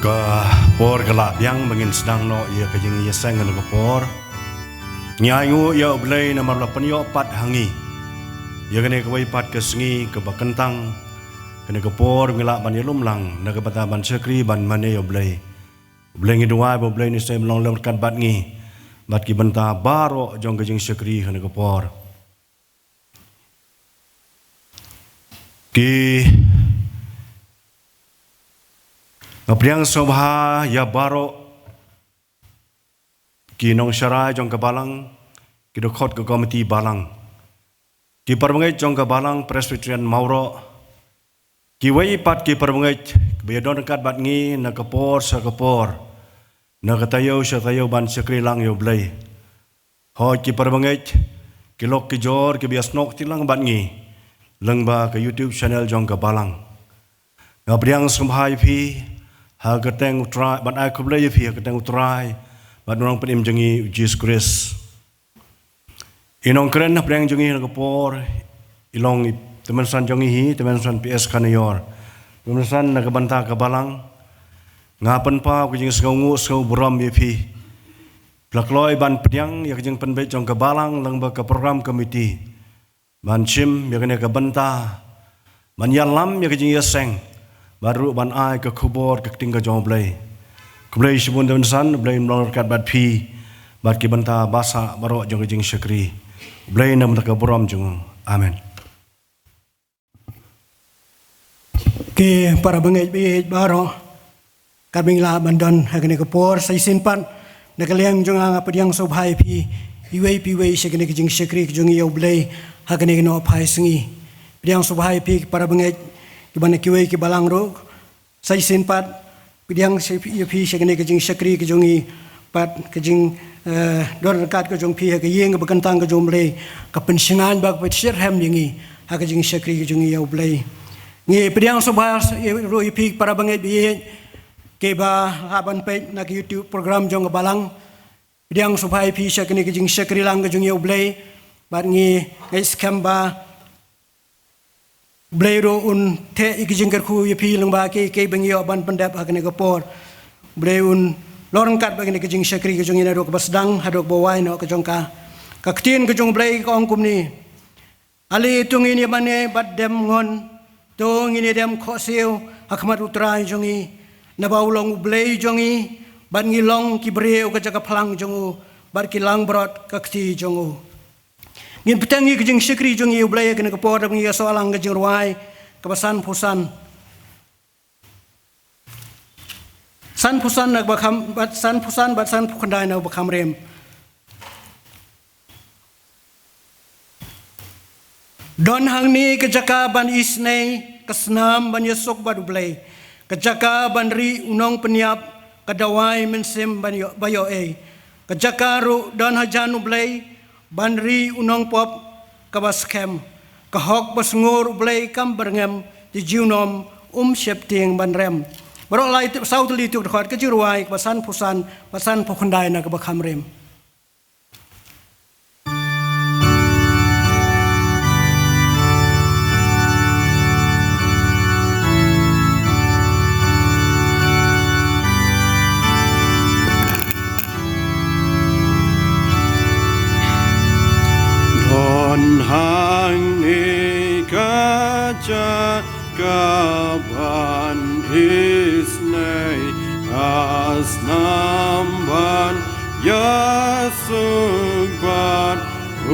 Ka por gelap yang bangin sedang no ia kajing ia sengan ke por nyayu ia belai nama lapan ia pat hangi ia kena kawai pat ke sengi ke bakentang kena ke por ngelak ban ia lumlang nak bata ban sekri ban mana ia belai ngidua belai ni saya melong lemkan bat ngi bat ki benta baro jong kajing sekri kena ke por ki Ngapriang sobha ya baro ki nong syarai jong ke balang ki dokot ke komiti balang ki perbengai jong ke balang Presbyterian Mauro ki wei pat ki perbengai beyadon dekat bat ngi na kepor sa kepor na katayo sa tayo ban sekri lang yo blai ho ki perbengai ki lok ki jor ki bias nok tilang bat ngi lengba ke YouTube channel jong ke balang ngapriang sobha pi ha keteng utrai ban ai kublai phi keteng utrai ban orang penim jengi Jesus Christ inong keren preng jengi na kapor ilong teman san jengi hi teman san PS kanayor teman san na kabanta ka balang ngapan pa ku jing sgaungu sgau buram ye phi plakloi ban pediang ya jing penbet jong ka balang lang ba ka program komiti ban chim ya kene ka banta ban yalam ya jing yaseng baru ban ai ke kubur ke tinggal jong blai kublai sibun dan san blai melorkat bat pi bat ki banta basa baro jong jing syakri blai nam tak boram jong amen ke para bangit bi baro kabing la bandon hakene ke por sai simpan nakaliang jong ang apadiang sobhai pi piwei sekene jing syakri jong yo blai hakene no phai singi piang sobhai pi para bangit Kibana kiwai ki balang ro sai sin pat pidiang pi sekene ke jing sakri ke jongi pat ke jing dor kat ke jong pi ke yeng ke kantang ke jomle ke pensingan bak pet sirhem yingi ha ke jing sakri ke jongi yau blai ngi pidiang sobhar ro pi para bangai bi ke ba haban pe na YouTube program jong balang pidiang sobhai pi sekene ke jing sakri lang ke jongi yau blai bat ngi scam ba Blero un te ikijingker ku yepi lengba ke bengi ban pendap hakene kapor bleun lorengkat bagene kijing syakri kijong ina dok basdang hadok bawai no kejongka kaktin kejong blei ko angkum ni ali tung ini mane bad dem ngon tung ini dem khoseu hakmat utrai jongi nabaulong blei jongi ban ngilong kibreu kejaka phalang jongu bar kilang brot kakti jongu ngin petangi kejing syakri jong yu blai kena kapor dang ya soalang kejing ruai kebasan pusan san pusan nak bakam bat san pukandai nak bakam rem don hang ni kejaka ban isnei kesnam ban yesok badu blai kejaka ban ri unong peniap kadawai mensim ban bayo kejaka ru don hajanu blai Banri unong pop kabaskem kahok basngur blai kam berngem di junom septing banrem barok lai saut li tu khot ke jiruai basan pusan basan pokhandai na kabakam rem hang ni kaca kaban isnei asnamban yasugban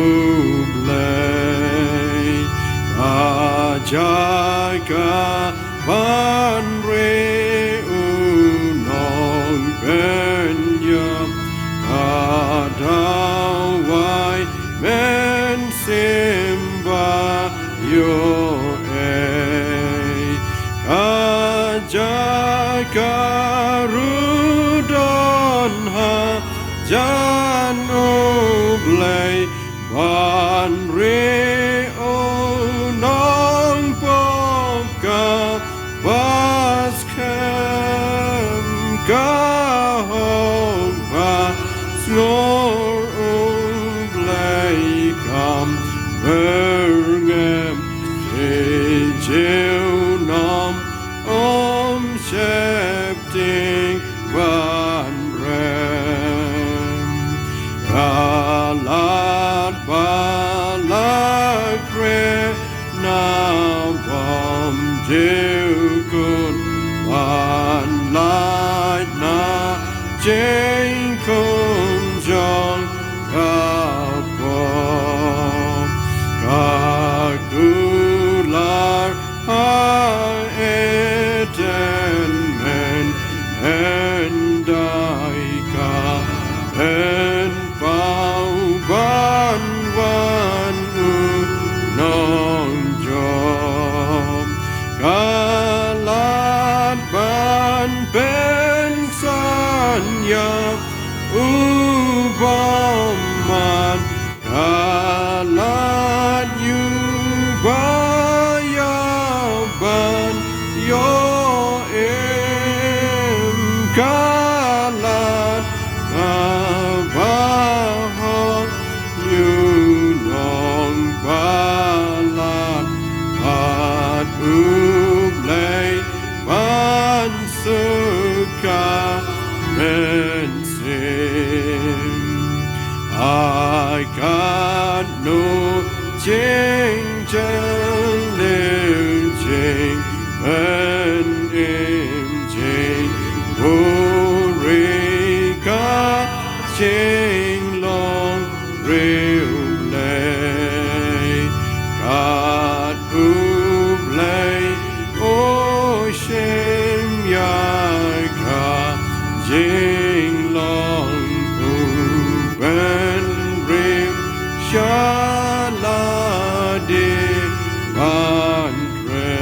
ublei kaca kaban re unong penyam kadawai simba yo kajaka rudon ha janu blai ban re onong popka baskem kahong ba snor Berngem ejeu nam septing pre na bom jiu kun van lai na jing kun jong ka bom ka gular ha eten men and I ka en pau ban wan u non jom kalat ban ben san ya u bom man kalat you ba ya ban yo em kalat kabaho you nong balat at ublay ban suka bensin I got no change living and imaging Borika ching long real lay God who play ocean yaka jing long who ben real shalade bandre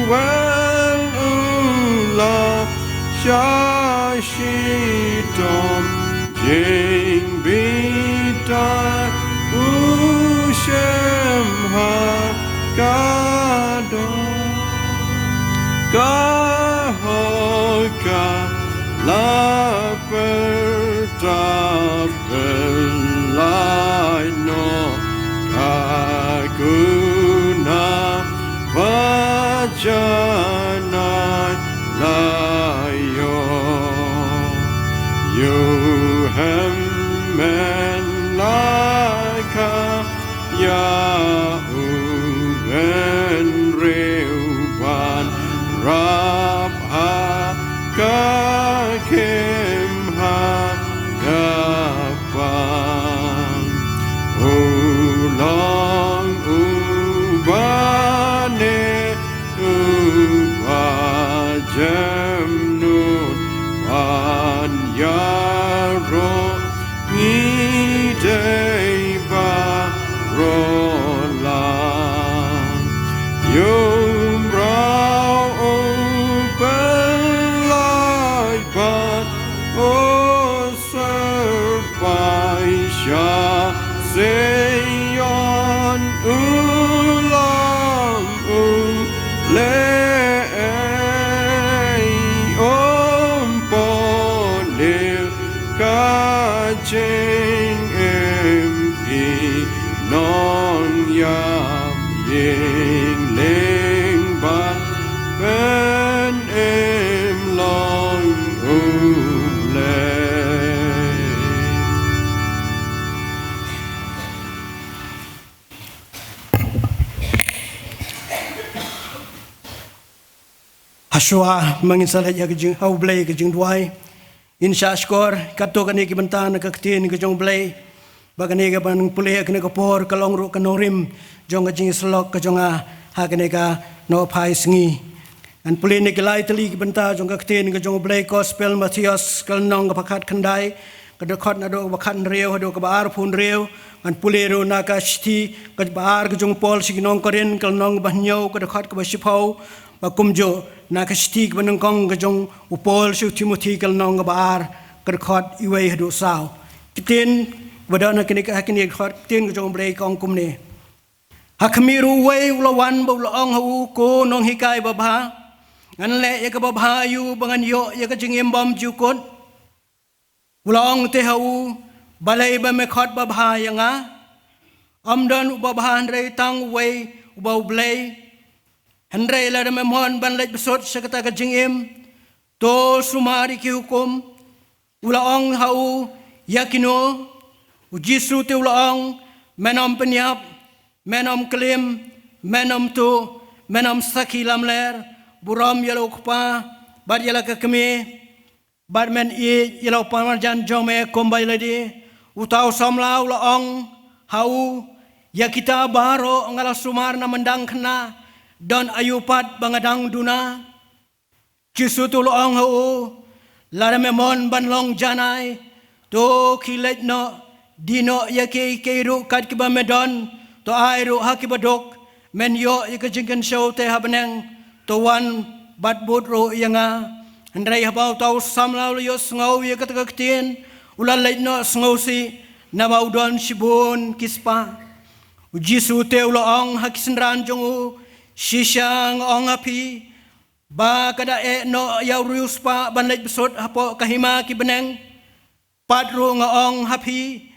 Emmanuel ula shashitom jing bita ushem ha kadon kahoka la pertabelai no kaguna vajana layo you hem men laka ya uben reuban rabha kakim ha gapan ulang ubane ubajem nun pan yaro ngidei ba rolang yum rao ubelai ban o serbai sha seyon ulang le ponil kaching mp non yam ying ling ban ben em long le Haswa mangin salah ya kejeng hau blay kejeng duai insya skor kato kani ki bentana ka ktin ke jong blay bagani ka ban pulih kani ka por kalong ru kanorim jong kejeng slok ka jong ha kani ka no phai sngi an pulih ni kelai teli ki benta jong ka ktin ke jong blay gospel Matthias kal nong ka pakhat khandai ka dokot na do bakhan reu do ka bar phun reu an pulih ru na ka shti ka bar ka jong pol siginong korin kal nong bahnyau ka dokot ka basipau bakumjo na kastik banangkong gajong upol su Timothy kal nong baar kerkhot iwei hadu sao kitin badana kini khot tin gajong brei kong kumne hakmiru wei ulawan bulaong hu ko nong hikai babha ngan le ya ka babha yu bangan yo ya ka jingim bom jukot ulaong te hu balai ba me khot babha yanga amdan babha rei tang wei ubau blei Hendrai la memon ban lej besot sekata ka jingim to sumari ki hukum ulaong hau yakino Uji su tu laong menom penyap menom kelim menom tu menom saki lamler buram yalo kupa bad yala kekemi bad men I yalo pamarjan jome kombai ladi utau samlau laong hau ya kita baro ngala sumar na mendang kena don ayupat bangadang duna Jisu tu laong hau lada memon banlong janai to kilet no dino ya ke ru kat kiba medon to airu hakibadok men yo ikajingkan show te habeneng to wan bat budro yanga andrai habau tau samlau yo ngau ya katakaktin ulal no ngau si nabau don shibun kispa Jisu te ulaong hakisendran jongu shisang ong api ba kada no ya rius pa banlait besot hapo kahima kibeneng padro ngaong hapi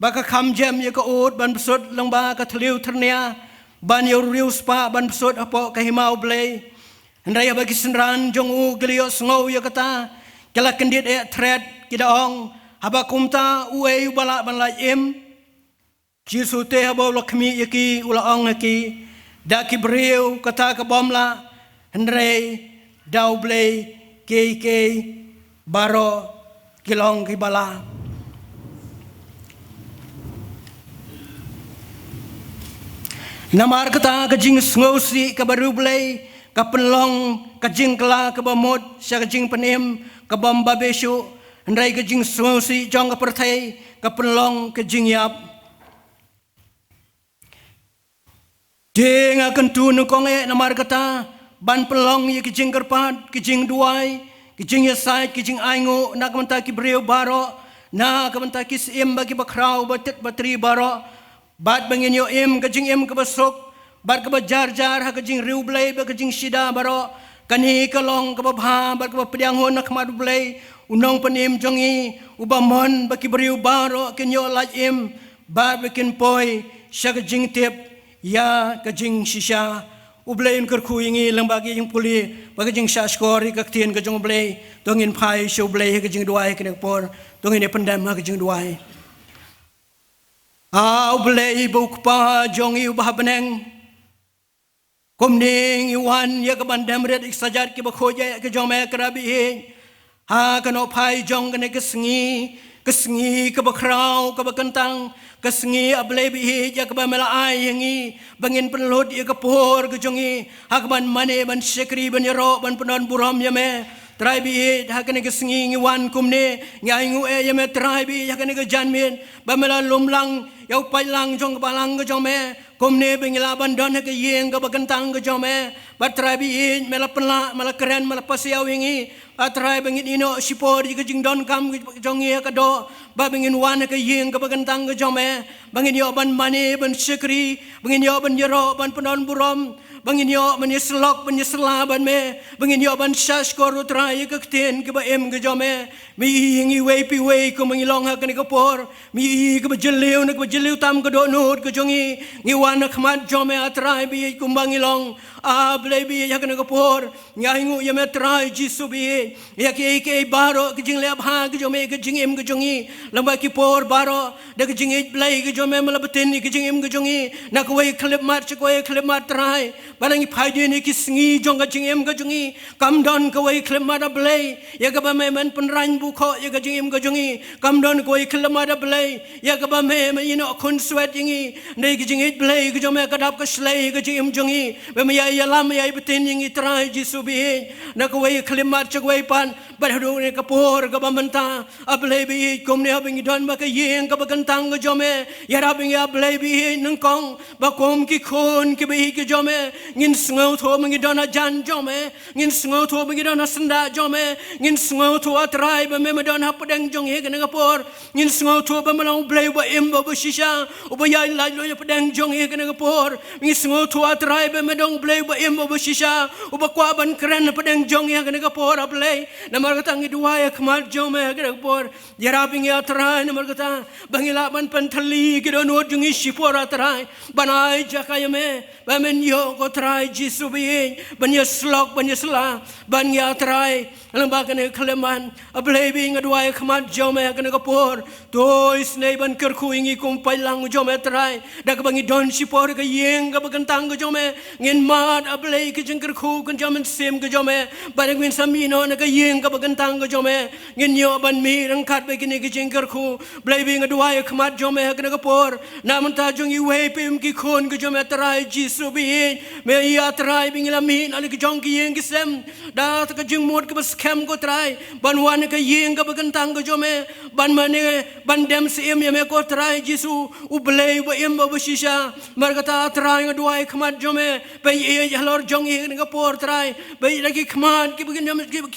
baka kamjem ya kaud ban besot lang ba kathliu ternia ban ya rius pa ban besot hapo kahimau blay andaya bagi senran jongu glio ngau ya kata kala kendit thread kidaong haba kumta uei bala ban la im Jisu te habo lakmi yaki ulaong yaki daki breu kata ka bomla Hendrei dau blei ke baro kilong kibala namar kata kajing ngosi ka baru blei ka penlong kajing kala ka bamot sya kajing penim ka bamba besu Hendrei kajing ngosi jong ka perthai ka penlong kajing yap ding akan tu nukong namar kata ban pelong ye kijing kerpat kijing duai kijing yasai kijing aingu nak mentaki breu baro na kamantaki sim bagi bakrau batet batri baro bat bangin yo im kijing im kabasok bat kabajar jar ha kijing riu blai ba kijing sida baro kani kalong kababha bat kabapdiang hon nak madu blai unong panim jongi ubamon baki breu baro kenyo lajim bat bikin poi sya kijing tip ya kajing shisha ublain kerku ingi lembagi yang puli bagi jing syashkori kaktian kajing ublai tongin pai show blai kajing duai kena por tongin pendam kajing duai ublai bukpa jongi ubah beneng komning iwan ya kabandam red iksajat ki bakhoja ke jome kerabi kano pai jong kena kesengi kebakrau kebakentang kesengi ablai bihi ja kebamela ai yangi bangin penlut ya kepur kejongi hakban mane ban syekri ban yaro ban penon buram yame trai bihi hakane kesengi ngiwan kumne ngaingu yame trai bihi hakane ke janmin bamela lumlang yau pailang jong kebalang kejome kumne bengila bandon ke yeng kebakentang kejome batrai bihi mela penla mela keren mela pasiau yangi atrai bangin ino sipor ke jingdon kam kejongi kado ba bangin wan ke yeng kebakentang kejome bangin yo ban mane ban syekri bangin yo ban yaro ban penon buram bangin yo ban yeslok ban yesla ban me bangin yo ban syash koru trai ke kten ke ba em ke jome mi ngi wei pi wei ko mangilong ha ke por mi ke bajeliu tam ke donut ke jongi ngi wan khmat jome atrai bi ku mangilong ablai bi ya ke por ngai ya me trai jisu bi ya ke baro ke jing le bha ke jome ke jing em ke jongi lamba ki por baro de ke jing blai ke jome malabatin ke jing em ke jongi na ko wei klep mat trai balangi phaide ni ki sngi jong ke jing em ke jongi kam don ko wei klep mat blai ya ke ba me man penran bu kho ya ke jing em ke jongi kam don ko wei klep mat blai ya ke ba me ino kun swet yingi nei ke jing blai ke jome ka dap ke slai ke jing em jongi be me ya lam ya betin yingi trai jisu bi na ko wei klep mat chak wei pan ba hadu ne ka por ka ba menta ablai bi kom ne habing don ba ke yeng ka ba kantang ke jome ya rabing ya ablai bi nang kong ba kom ki khon ke bi ke jome ngin sngo tho mangi don jan jome ngin sngo tho mangi don senda jome ngin sngo tho atrai ba me don ha pedang jong he ke na por ngin sngo tho ba malong blai ba em ba shisha ba ya la lo ya pedang jong he ke na por ngin sngo tho atrai ba me dong blai ba em ba shisha ba kwa ban kren pedang jong he ke na por ablai play namar kata ngi dua ya kemat jome gerak por jaraping ya terai namar kata bangila ban pentali kido no jungi sipora terai banai jakaya me bamen yo ko terai jisu bi ban ya slok ban ya sla ban ya terai lembaga ne keleman ablay bi ngi dua ya kemat jome gerak por to isnei ban kerku ingi kumpai lang jome terai dak bangi don sipor ke yeng ke bagantang ke jome ngin mat ablay ke jengker ku ke jome sem ke jome bareng win samino na ke yeng ke bagantang ke jome ngin yo ban mi rangkat begini ke jengker ku blay bi ngadua ya kemat jome ke por namun ta jong i wei pim ki khon ke jome terai jisu bi me ya terai bi ngilami ali ke jong ki yeng ke sem da ta ke jeng mot ke scam ko terai ban wan ke yeng ke bagantang ke jome ban mane ban dem sim ya me ko terai jisu u blay ba im ba shisha margata terai ngadua ya kemat jome pe ye halor jong i ke por terai pe lagi kemat ki begin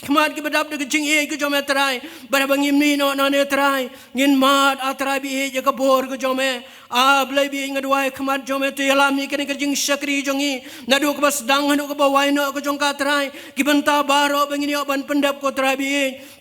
kemat ki badap de jing e ke jome terai bara bangim ni no ne terai ngin mat atrai bi ye ke bor ke jome a blay bi ngadua ya kemat jome tu yalam ni ke jing syakri jongi nadu ke bas dang nadu ke bawai no ke jong ka terai ki benta baro bangin yo ban pendap ko terai bi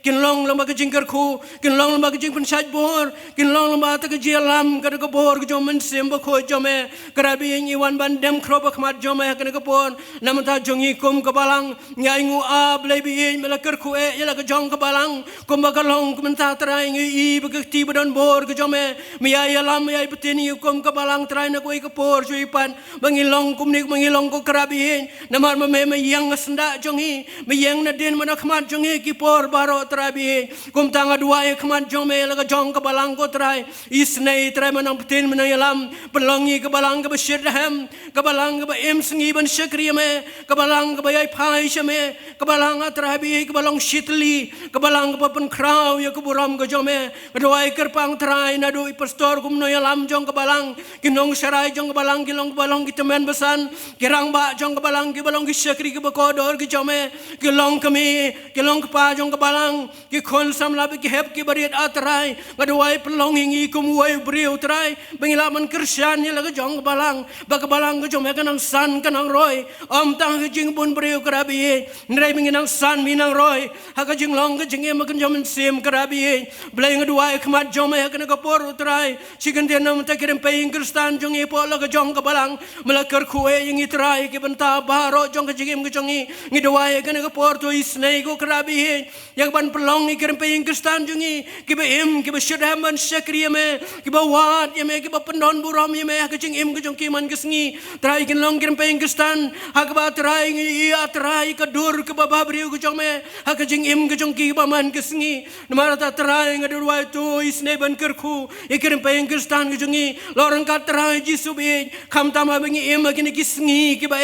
kin long lamba ke jingker ku kin long lamba ke jing pensaj bor kin long lamba ta ke jalam ke bor ke jom men sem ba ko jome karabi ngi wan ban dem kroba kemat jome ke por namun ta jongi kum ke balang nyai ngu a blay bi mela ker ku e yela ke jong ke balang kum ba kalong kum ta terai ngi i ba ke ti badon bor ke jome mi ya yalam mi ya betini kum ke balang terai na ko ke por suipan bangilong kum ni bangilong ko karabi namar me yang senda jongi me yang na den mana kemat jongi ki por baro terabi kum tanga dua ya kemat jome la ke jong ke balang ko terai isnei terai manang betin manang yalam pelongi ke balang ke besyir dahem ke balang ke em sengi ban syakri me ke balang ke bayai pai shame ke balang terabi ke balang shitli ke balang ke pen kraw ya ke buram ke jome kedua kerpang terai nadu i pastor kum no yalam jong ke balang kinong sarai jong ke balang kilong ke balang ki temen besan kirang ba jong ke balang ki balong ki syakri ki bakodor ki jome kilong kami kilong ke pa jong ke balang ki khon sam labi ki hep ki bariat atrai kedua pelong ingi kum wai briu terai bengilaman kersian ni laga jong ke balang ba ke balang ke jome kanang san kanang roy om tang ke jing bun briu kerabi nrai benginang san minang roy ha ke jing long ke jing em ke jom sim kerabi blai ngedua kemat jome ha ke por terai sigen dia nam ta kirim pe ingristan jong e po laga jong ke balang melakar kue yang terai ke benta baro jong ke jing em ke jongi ngedua ke por to isnei ko kerabi yang ban pelong kirim pe ingristan jongi ke be em ke be syadam ban syakri me ke ba wat ye me ke ba pendon buram ye me ha ke jing em ke jong ki man ke sengi terai ke long kirim pe ingristan ha ke ba terai ia terai ke dur ke ba briu ke jong me ha ke jing em ke jong ki ba man ke sengi namara ta terai ngedua to isnei ban kerku ikirim pe ingristan ke jongi lorang ka terai jisu be kam tama bengi em ke ni ki sengi ke ba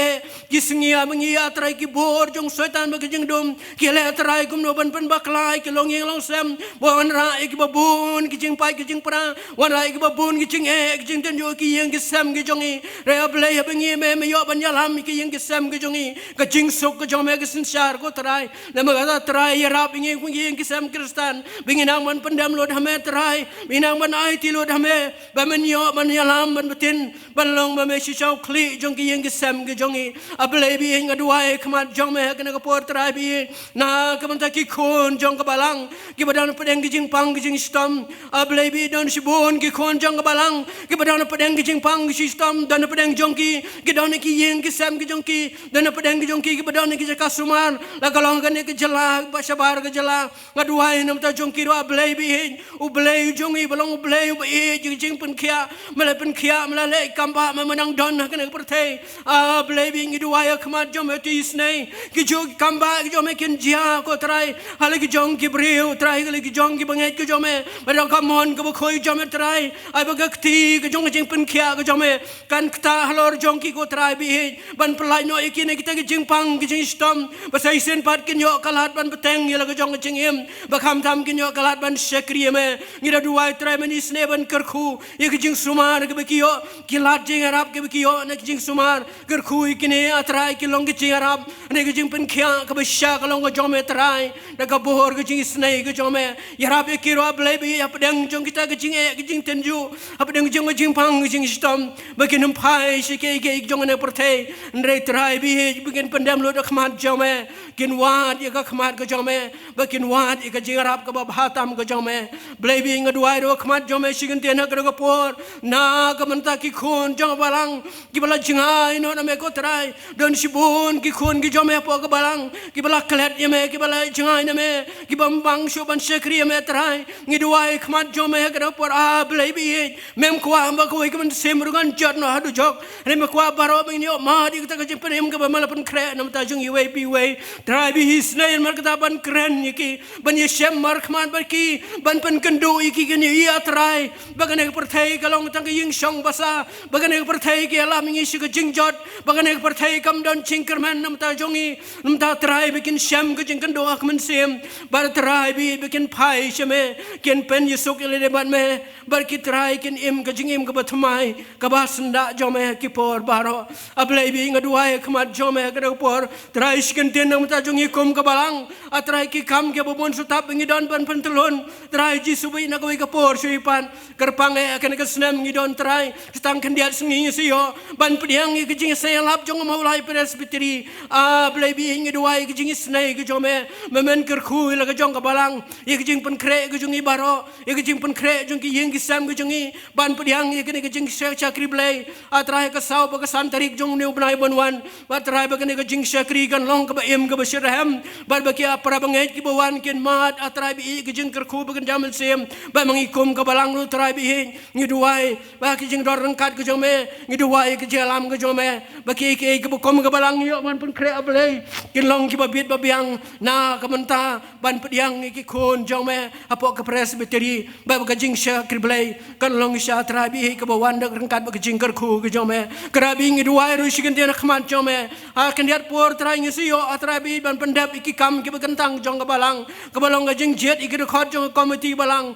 ki sengi a bengi a terai ki bor jong setan ba ke jing dum ki le terai kum no ban pen baklai ke long yeng long sem wan ra ki ba bun ki jing pai ki jing pra wan ra ki ba bun ki jing e ki jing ten yo ki yeng ki sem ki jongi re blai bengi me yo ban yalam ki yeng ki sem ki jongi ke jing sok ke jong me ke sinsar ko terai na ma ga terai ya rap bengi ku yeng ki sem kristan bengi nang man pendam lo dhame terai binang ban ai ti lo dhame ba men yo ban yalam ban betin ban long ba me shi chau kli jong ki yeng ki sem ki jongi a blai bi ing adua kemat jong me ke na por terai bi na ke menta ki khon jong ke balang ki badan pedeng ki jing pang ki jing stom a blai bi don sibon ki khon jong ke balang ki badan pedeng ki jing pang ki stom dan pedeng jong ki don ki yeng ki sem ki jong ki dan pedeng ki jong ki badan ki jaka suman la kalong kan ki jela ba sabar ke jela ngadua nam ta jong ki ro blai bi u blai jong i balong blai u e jing pen kia mala pen kia mala le kamba menang don kan ke perthei a blai bi ngi dua ya kemat jom ti snei ki jo kamba ki jom ken jia ko trai hale ki jong ki briu trai ki jong ki bangai ki jome badang kamon ko khoi jome trai ai ba gakti ki jong jing pen kia ki jome kan kta halor jong ki ko trai bi ban pelai no ikine kita ki jing pang ki jing stom ba sai sen pat kin yo kalat ban beteng ya la ki jong jing em ba kham tham kin yo kalat ban syakri me ngira dua trai meni sne ban kerku ye ki jing sumar ke ki yo ki lat jing arab ke ki yo na ki jing sumar kerku ikine atrai ki long ki jing arab ne ki jing pen kia ka ba sha ka long ko jome trai da ka bor ki jing sne ki jome ya rab ki ro blai bi ya pedang jong kita ki jing e ki jing tenju apa deng jing pang ki jing stom ba ki num pai shi ke jong ne perthei ndre trai bi bikin pendam lo da khmat jome kin wat ye ka khmat ka jome bakin wat ik jing rap ka ba hatam ka jome blebi ngadwai ro khmat jome sigen tena ka por na ka manta ki khon jong balang ki bala jingai no na me ko trai don sibun ki khon ki jome po ka balang ki bala klet ye me ki bala jingai na me ki bambang sho ban sekri me trai ngidwai khmat jome ka por a blebi mem kwa ba ko ik man semrugan jot no hadu jok ne me kwa baro bing yo ma di ka jing penem ka ba malapun kre nam ta jung iwe pi we trai bi his nei mar ka ban kren yiki ban ye shem mar khman ba ki ban pen kendo iki gini ia trai bagane perthai kalong tang ying shong basa bagane perthai ke alam ngi shi ka jing jot bagane perthai kam don chingkerman nam ta jongi nam ta trai bikin shem ka jing kendo ak man sem bar trai bi bikin phai sheme ken pen yusuk ile de ban me bar ki trai ken im ka jing im ka bathmai ka ba sanda jome ki por baro ablai bi ngaduai khmat jome ka por trai sken ten nam ta jongi kom ka balang atrai ki kam ke bobon sutap ngi don ban pentelon trai ji subi na ka por suipan kerpang akan ka senam ngi don trai stang kendiat sengi siyo ban pediang ngi kijing saya lap jong maulai presbyteri ablai bi ngi duai kijing snai ki jome memen kerkhu la ka jong ka balang ye kijing pen kre ki jongi baro ye kijing pen kre jong ki yeng ki sam ki jongi ban pediang ye kijing chakri blai atrai ka sau ba ka santarik jong ne ubnai bonwan ba trai ba ka jing chakri kan long ka ba em ka ba shirham ba ba ki para bangai ki bawan ken mat atrai bi kijing kerkhu ba kan jamal sem ba mangikum ka balang lu trai bi ngi duai ba ki jing dor rangkat ka jome ngi duai ki jalam ka jome ba ki ki kom ka balang yo man pun kre ablai kin long ki ba bit ba biang na ka menta ban pediang ki khon jome apo ka presbyteri ba ka jing chakri blai kan long sha trai bi ka bawan dak rangkat ba ki jing kerkhu ka jome krabi ngi duai ru shigen dia khman jome kan dia por trai ngi siyo atrai bi ban pendap iki kam ki ba kentang jong ka balang ka jing jet iki khot jong komiti balang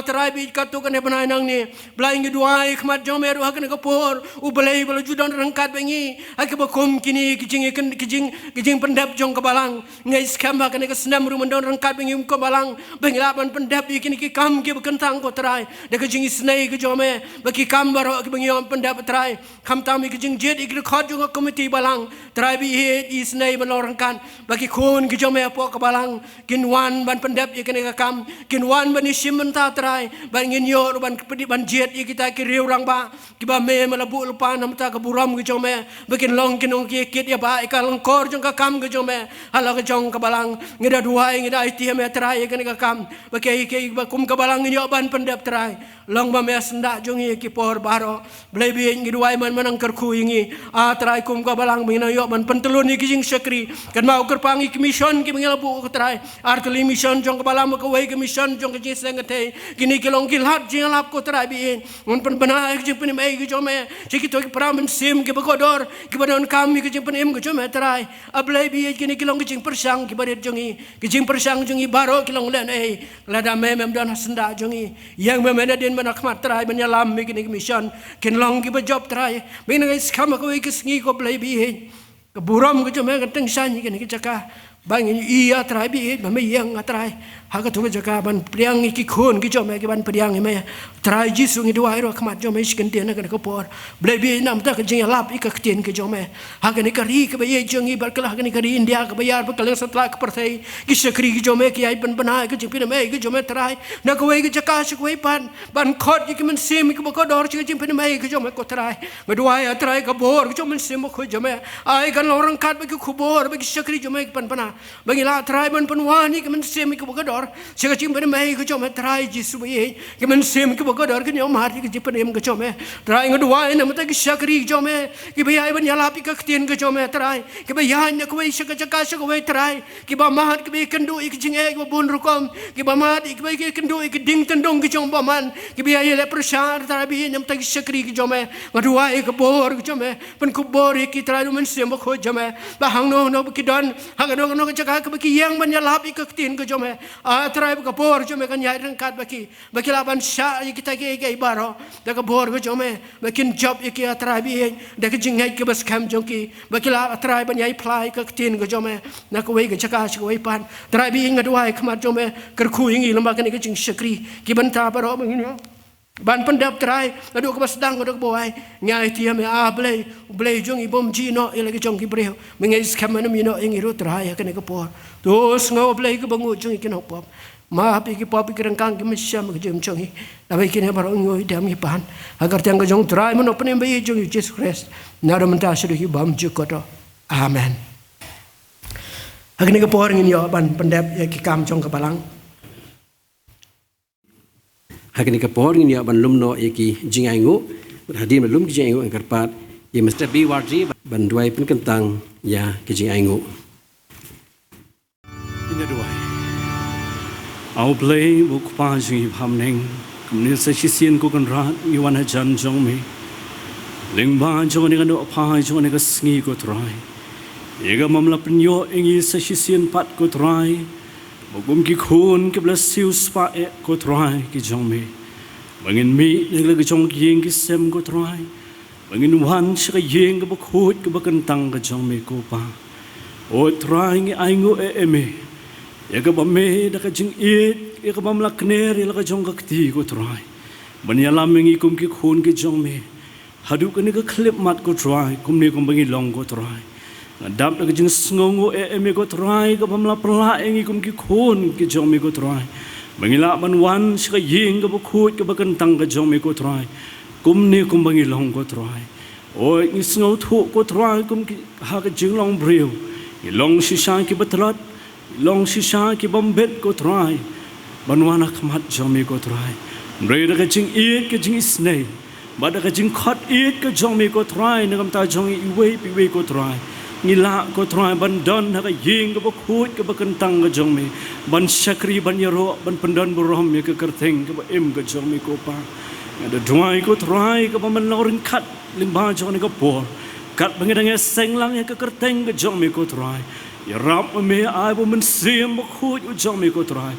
trai bi ka tu kan benai nang ni blai ngi duai khmat jome ru hakan ka por u blai bala judon rangkat bengi ak ba kom kini kijing pendap jong ka balang ngai skam ba kan ka senam ru mendon rangkat bengi ko balang bengi laban pendap kini ki kam ki kentang ko trai de ka jing snai ka jome ba ki kam baro ki bengi pendap trai kam tam ki jing jet iki khot jong komiti balang trai bi he snai ban rangkan ba ki khon ki jome po ka balang kin wan ban pendap ikene ka kam kin wan ban simen ta trai ban ngin yo ban pedi ban jet kita ki riu rang ba ki ba me malabu lupa nam ta ka buram ki jome bikin long kinong ki kit ya ba ka long kor jong ka kam ki jome hala ka jong ka balang ngida duai ngida iti me trai ikene ka kam ba ke ba kum ka balang yo ban pendap trai long ba me senda jong ki por baro blebi ngi duai man manang kerkhu ingi trai kum ka balang mina yo ban pentelun ki jing sekri kan mau kerpangi ki mission ki ngelabu ka trai artli mission jong ka balang ka wei ki mission jong ki sengate kini ki long ki lat jing lap ko trai bi mun pen bana ki jing pen mai ki jome ki to ki pram sim ki bagodor ki badon kam ki jing pen em ki jome trai ablai bi kini ki long ki jing persang ki badet jongi ki jing persang jongi baro ki long len lada me mem don senda jongi yang me mena den mana khmat trai ban yalam mi kini ki mission kin long ki ba job trai bin ngai skam ko ki sngi ko blai bi ka buram ki jome ka teng san ki ki chaka bang iya trai bi ba me yang atrai haga tu jaka ban priang ki khon ki jome ki ban priang me trai jisu ngi duai ro khmat jome sken tian ka ko por blai bi nam ta ka jing lap ik ka tien ki jome haga ni ka ri ka ba ye jongi bar kala haga ni ka ri india ka ba yar ba kala satla ka parthai ki sakri ki jome ki ai ban bana ka jing pin me ki jome trai na ko wei ki jaka shi ko pan ban khot ki man sim ki ba ko dor chi jing pin me ki jome ko trai ba duai trai ka bor ki jome sim ko jome ai kan orang kat ba ki khubor ba ki sakri jome ki pan bana bagi la trai ban panwani ki man sim ki ba ko dor sega chim pen mai ko jome trai jisu ye ki man sim ki ba ko dor ki nyom har ki jing pen em ko jome trai ngadwai na mata ki sakri ki jome ki ba ai ban yala pi ka tien ko jome trai ki ba ya na ko wei sega jaka sega wei trai ki ba mahat ki ba kendu ki jing e ki bun rukom ki ba mahat ki ba ki kendu ki ding tendong ki jong ba man ki ba ai le prashar trai bi nyam ta ki sakri ki jome ngadwai ka bor ki jome pen ku bor ki trai man sim ko jome ba hang no ki don hang no jaka ka ba ki yang ban yala pi ka tien ko jome trai ka bor jome kan yai rangkat baki laban sha kita ke baro da ka bor ko jome bakin job ki trai bi da ka jingai ke bas kam jongki baki la trai ban yai plai ka tin ko jome na ko wei ka chaka shi ko wei pan trai bi ngadwai khmat jome kerkhu ingi lamba kan ke jing sakri ki ban ta baro mangin ban pendap trai adu ke sedang adu boy nyai tiam ya blay jong ibom jino ilagi jong ki breu mengis kamana mino ing iru trai ka ne kapor tos ngo blay ke bangu jong ki no pop ma pi ki pop ki rangkang ki mesyam ke jom jong na bai ki ne baro ngoi dam hi pan agar tiang ke jong trai mano penem bai jong Jesus Christ na do menta sudah hi bam jukoto amen agni kapor ngin yo ban pendap ya ki kam jong kapalang Hakini kapor ini ban lumno yaki jingaingu berhadir belum jingaingu angkat pat ya Mr. B Warji ban duai pun kentang ya ke jingaingu ini duai au play buk pa ji hamneng kumni sa sisien ko kan rat mi wan jan jong me ling ba jong ni kan do pa jong ni ka sngi ko trai yega mamla penyo ingi sa sisien pat ko trai Bogum ki khun ki bla siu spa e ko trai ki jong me bangin mi ne la ki jong yeng ki sem ko trai bangin wan sha yeng ka khut ka bakantang ka jong me ko pa o trai ngi ai ngo e me ya ka ba me da ka jing it ya ka bam la kner la ka jong ka ti ko trai ban ya lam ngi kum ki khun ki jong me hadu ka ni ka klip mat ko trai kum ni kum bangi long ko trai Dap nak jeng sengongo me ko try ka pamla perla engi kum ki khon ki jong me ko try bangila ban wan sika yeng ka bukhut ka bakantang ka jong me ko try kum ni kum bangi long ko try oi ni sngo thu ko try kum ki ha ka jeng long breu ni long shisha ki batlat long shisha ki bombet ko try ban wan akmat jong me ko try breu ka jeng it ka jeng snei bada ka jeng khat it ka jong me ko try ngam ta jong i we pi we ko try ngila ko try ban don ha ka yeng ka bukhut ka bakantang ka jong me ban sakri ban yaro ban pendon burom me ka kerteng ka em ka jong me ko pa ada duai ko try ka man lorin khat limba jong ni ka por kat bangedang seng lang ka kerteng ka jong me ko try ya rap me ai bo man sim bukhut u jong me ko try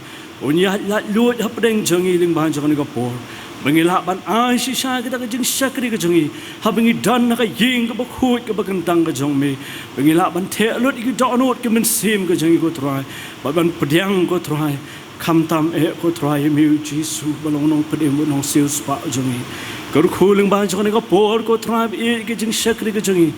unya la lut ha pedeng jong i limba jong ni ka por Bangila ban ai sisa kita ka jing sakri ka jongi habangi dan ka ying ka bakhut ka bakantang ka jong me bangila ban the lut ki donot ka men sim ka jongi ko try ban pediang ko try kham tam e ko try mi jisu balong nong pedem nong sil spa jongi kar khuling ban jong ka por ko try e ki jing sakri ka jongi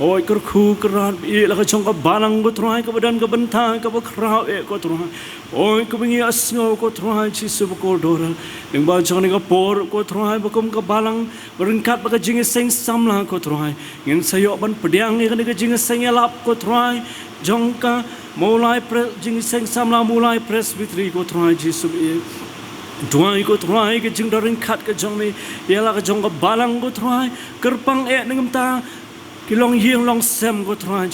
oi kar khu kran e la ka jong ka balang ko try ka badan ka bantang ka bakrau e ko try oi ko bingi asngo ko try jisu ko dora ning ba jong ka por ko try bakum ka balang berengkat ba ka jing seng samla ko try ngin sayo ban pediang e ka jing seng lap ko try jong ka mulai jing seng samla mulai presbytery ko try jisu e Duai ko try ke jing daring kat ke jong me yala ka jong ka balang ko try kerpang e ningam ta kilong yeng long sem ko try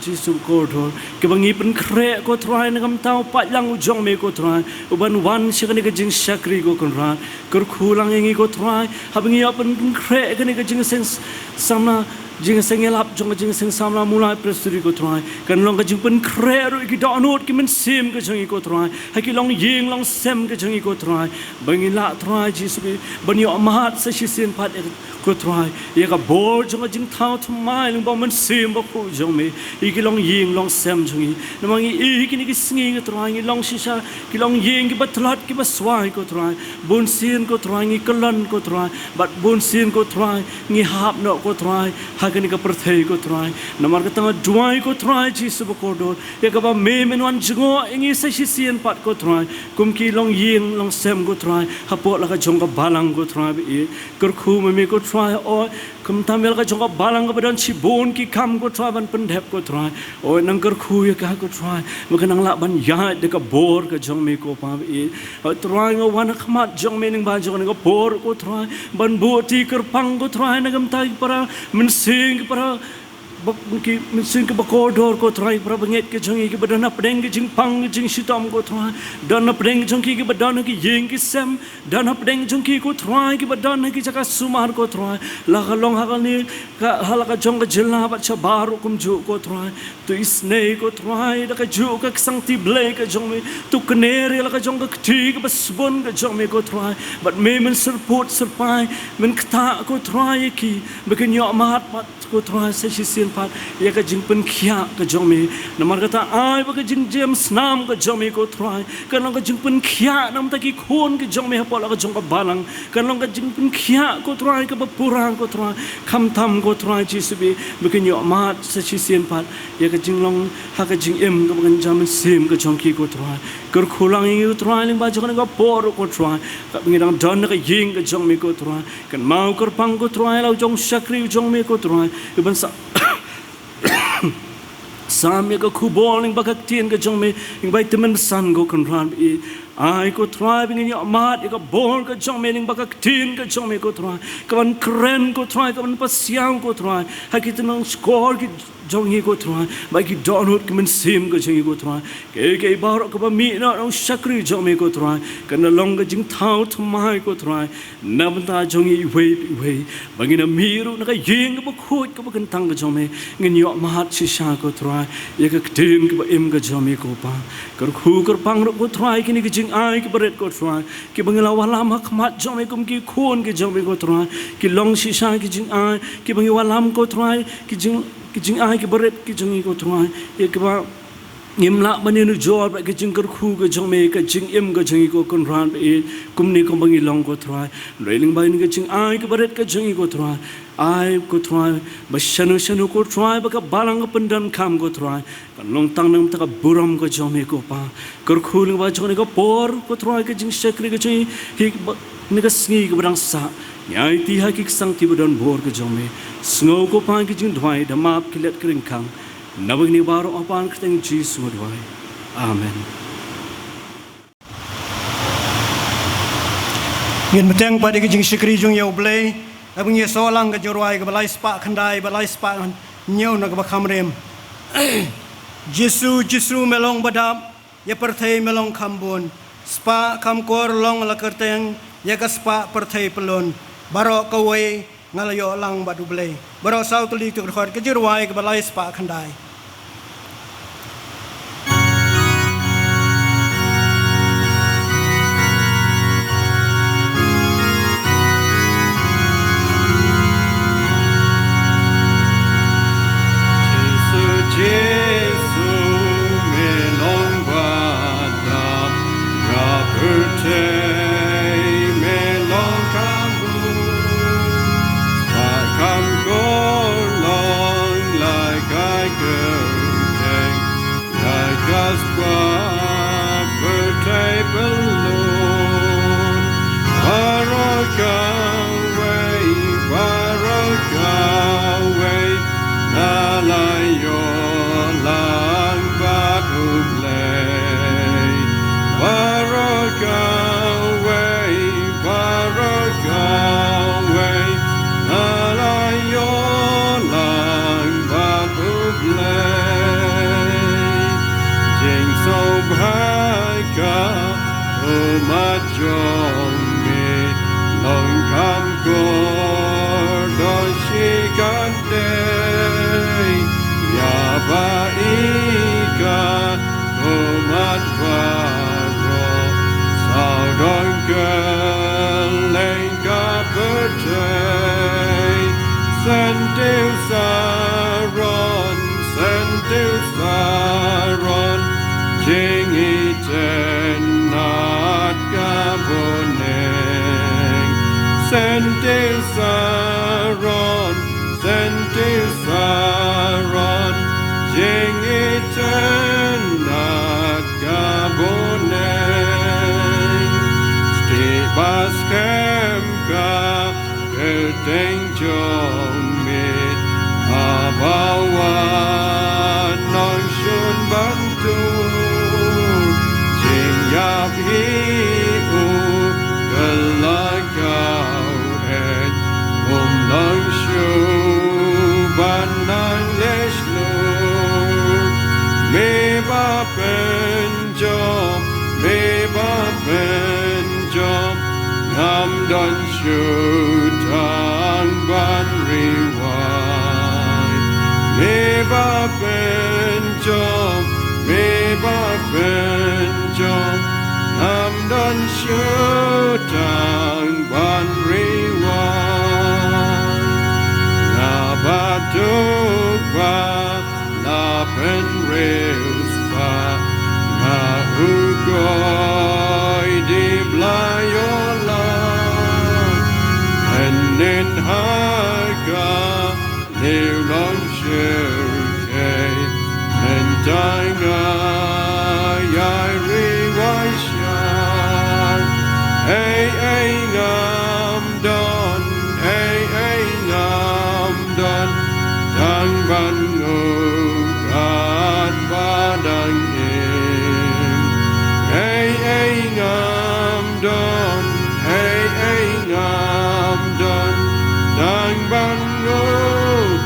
jisu ko dor ke bangi pen kre ko try ningam ta pat lang jong me ko try uban wan shikani ke jing sakri ko kon ran ker khulang engi ko try habangi apen kre ke ni ke jing seng samna jing seng elap jong jing seng samla mulai presuri ko try kan long ka jing pen kre ro ki donot ki men sim ke jong ko try ha ki long yeng long sem ke jong ko try bangi la try jisu ban yo mahat sa shin pat ko try ye ka bor jong jing thau thmai long ba men sim ba ko jong me ki long yeng long sem jong namang i ki ni ki sngi ko try ngi long shisha ki long yeng ki batlat ki baswai ko try bun sin ko try ngi kalan ko try bat bun sin ko try ngi hap no ko try Hakani ka perthei ko try namar ka tanga duai ko try jisu ko dor ya ka ba me menwan jingo ingi sa sisien pat ko try kum ki long yeng long sem ko try hapo la ka jong ka balang ko try e ker khu me ko try o kum tamel ka jong ka balang ka badan chibon ki kam ko try ban pendep ko try o nang ker khu ya ka ko try makanang la ban ya de ka bor ka jong me ko pa e try ngo wan khmat jong me ning ba jong ko bor ko try ban bo ti ker pang ko try nagam tai para men sing para ki sing ke bakodor ko try para banget ke jangi ke badana pedeng ke jing pang ke jing sitam ko try dana pedeng jongki ke badana ke yeng ke sem dana pedeng jongki ko try ke badana ke jaka sumar ko try la kalong hakal ni ka halaka jong ke jela ba chabaru kum ju ko try tu isne ko try da ka ju ka sang ti ble ke jong me tu knere la ka jong ka ti ke basbon ke jong me ko try but me men serput serpai men kta ko try ki bekenyo mat pat ko try se sian pat ya ka jing pen khia ka jome namar kata ai ba ka jing James nam ka jome ko try kan long ka jing pen khia nam ta ki khon ka jome ha pola ka jong ka balang kan long ka jing pen khia ko try ka ba purang ko try kham tham ko try chi sibi bikin yo mat sa chi sian pat ya ka jing long ha ka jing em ka ban jam sim ka jong ki ko try ker khulang yu try ling ba jong ka por ko try ka ngidang don ka ying ka jong me ko try kan mau ker pang ko try lau jong sakri jong me ko try ban sa sam ya ka khubol ning bakak tien ka jong me ing bai temen san go kan ran i ai ko try bing ya mat ya ka bol ka jong me ning bakak tien ka jong me ko try ka ban kren ko try ka ban pasiang ko try ha ki tenang score ki jong hi ko try bai ki donut ki men sim ka jong hi ko try ke bar ka ba mi na ong sakri jong me ko try kan na long ka jing thau thmai ko try nam ta jong hi wei bangin na miru na ka ying ka ba khut ka ba kan tang ka jong me ngin yo mat si sha ko try ya ka tin ka ba im ka jong me ko pa kar khu kar pang ro ko try ki ni ki jing ai ki beret ko try ki bangila walam ha khmat jong me kum ki khon ki jong me ko try ki long si sha ki jing ai ki bangi walam ko try ki jing ai ki beret ki jong ko try ya ki ba ngim la ban nu jor ba ki jing kar khu ka jong me ka jing im ka jong ko kon ran e kum ni ko bangi long ko try reling ba ni ka jing ai ki beret ka jong ko try ai ko try ba shanu ko try ba ka balang ka pendan kham ko try kan long tang nam ta ka buram ko jong me ko pa kar khu ling ba jong ko por ko try ka jing sakri ka jing hi ni ka sngi ka brang sa nyai ti ha ki sang ti bodon bor ka jong me sngo ko pa ki jing dhwai da map ki let kring khang nabag ni baro apan ka teng Jesus dhwai amen Ngin meteng pada ke jing sikri jung yau blai abang ye solang ke jorwai ke balai spa khandai balai spa nyau na ke bakhamrem Jesu melong badap ya perthai melong khambon spa khamkor long la kerteng ya ka spa perthai pelon baro kawai ngalayo lang badu blai baro sau tuli tu khot ke jorwai ke balai spa khandai Batu nên haga liu long shirkei nên tai nga yai ri wai shan ei ngam don ei ngam don dang ban ngu gat ba dang in ei ngam don ei ngam don dang ban ngu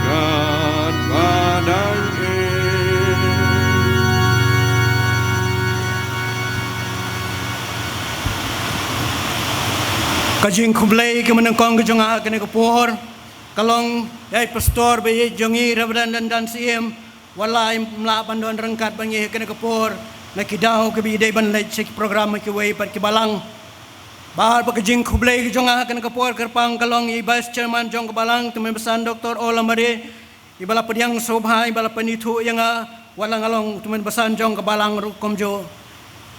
gat ba dang in Kajing kumlay kemenangkong kejonga kene kapor kalong yai pastor be jongi reverend dan siem walai mla pandon rengkat bangi kene kapor na kidau ke bi dei ban lai cek program ke wei pat ke balang bahar pakajing kumlay kejonga kene kapor kerpang kalong i vice chairman jong ke balang temen besan Dr. Olamare ibala pediang sobha ibala penitu yang walang along temen besan jong ke balang rukomjo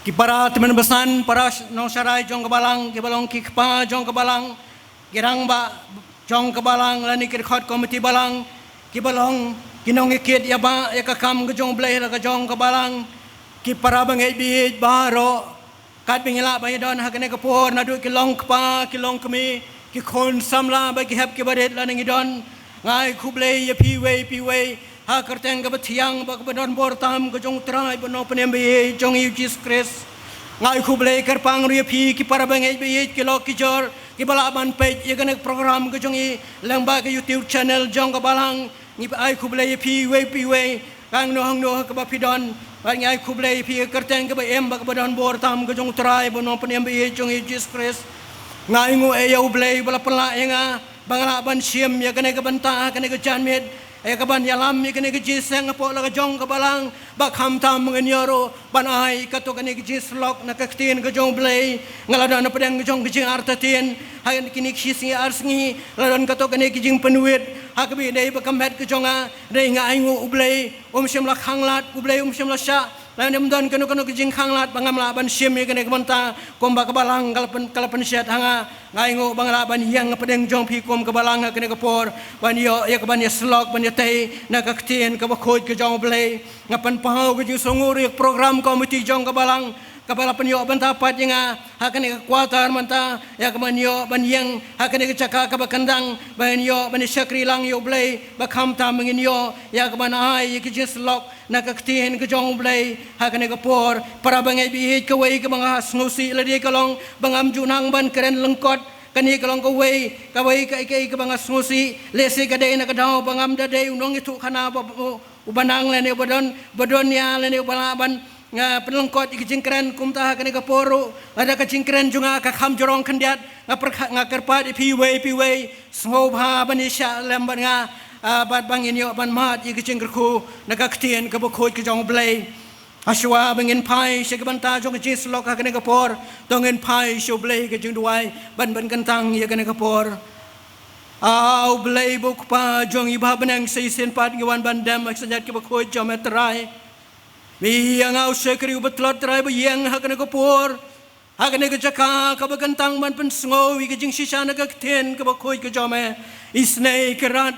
Kipara teman besan para nong sarai jong kebalang kibalong kikpa jong kebalang girang ba jong kebalang lani kirkhot komiti balang kibalong kinong ikit ya ba ya kakam ke jong blai la ke jong kebalang kipara bangai bi baro kat pingila ba don hakane kapor nadu kilong kpa kilong kemi ki khon samla ba ki hap ki baret la ngi don ngai khublei ya piwei ha kerteng ke betiang ba ke don bortam ke jong trai bono penembe jong Jesus Christ ngai khublei kerpang ria pi ki para bangai bi ki lo ki jor ki balaban page ye kanek program ke jong i lengba ke YouTube channel jong ke balang ni ai khublei pi wei kang no hang no ke ba pidon ba ngai khublei pi kerteng ke ba em ba ke don bortam ke jong trai bono penembe jong Jesus Christ ngai ngo e ya ublei bala pela yenga bangala ban siem ya kanek banta kanek janmet kaban yalam ikene jiseng apo la jong kabalang bakham tam ngenyoro banai kato kane jislok na kaktin ke jong blei ngalada na pedang jong jing artatin hayan kini kisi arsngi ladon kato kane jing penuit hakbi dei bakamet ke jonga dei ngaingu ublei siem la khanglat ublei siem la sha lanem don kanu jing khanglat bangam la ban siem ikene kemanta komba kabalang kalapan syat hanga ngaingu bangala ban yang pedang jong pi kom kabalang kene kapor ban yo ya kaban ya slok ban tei na kaktin ka bakhoj ke jong blei ngapan pau ke songur program komiti jong ka balang kapala penyo banta pat yang hakane kekuatan manta ya kamanyo ban yang hakane kecaka ka bakandang ban yo ban syakri lang yo blei bakham ta mengin yo ya kaman ai ke jislok na kaktin ke jong blei hakane kapor para bangai bi ke wei ke banga snusi ladi kalong bangam junang ban keren lengkot kani kalong kawai kai ke banga snusi lesi kadai na kadau bangam dadai unong itu kana ubanang lene bodon ya lene ubalaban nga penlengkot ikijingkren kumta kani kaporo ada kajingkren juga kakham jorong kendiat nga kerpat piwei smobha banisha lemban nga bat bangin yo ban mat ikijingkerku nagaktien kabokoj ke jong blei Aswa bangin pai sekebanta jong jislok hakane kapor tongin pai shoblei ke jing duai ban kentang ya kane kapor au blei buk pa jong iba benang seisen pat ngiwan bandam aksajat ke bakoi jometrai mi yang au sekri betlot trai yang hakane kapor hakane ke jaka ka kentang ban pensngo ke jing sisana ke ten ke bakoi ke jome isnei kerat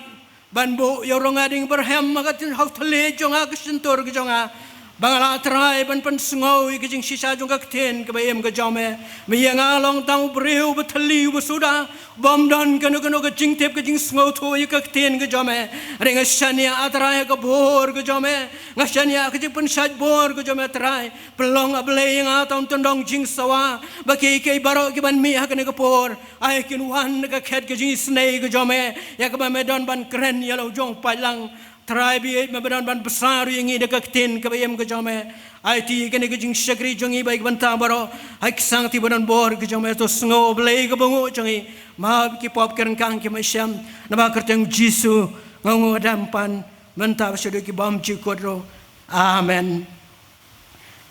ban bo yorong ading berhem magatin hau tele jong ak sentur ke jonga bangala trai ban pensngo ke jing sisa jong ka ten ke bayem ke jome mi yang along tang breu betali besuda bom don kanu ke jing tep ke jing sngo tho ke ten ke jome renga shania atrai ke bor ke jome ngashania ke jing pensaj bor ke jome trai pelong ablei yang atong tondong jing sawa baki ke baro ke ban mi hakane ke por ai kin wan ke khet ke jing snei ke jome ya ke ban medon ban kren ya lo jong palang trai bi mebedan ban besar yang ide kaktin ke bayam ke jome IT kene ke jing syakri jongi baik banta baro hak sang ti badan bor ke jome to sngo blei ke bungu jongi ma ki pop keren kang ke masyam nama kerteng jisu ngongo dampan banta besedo ki bam ci kodro amen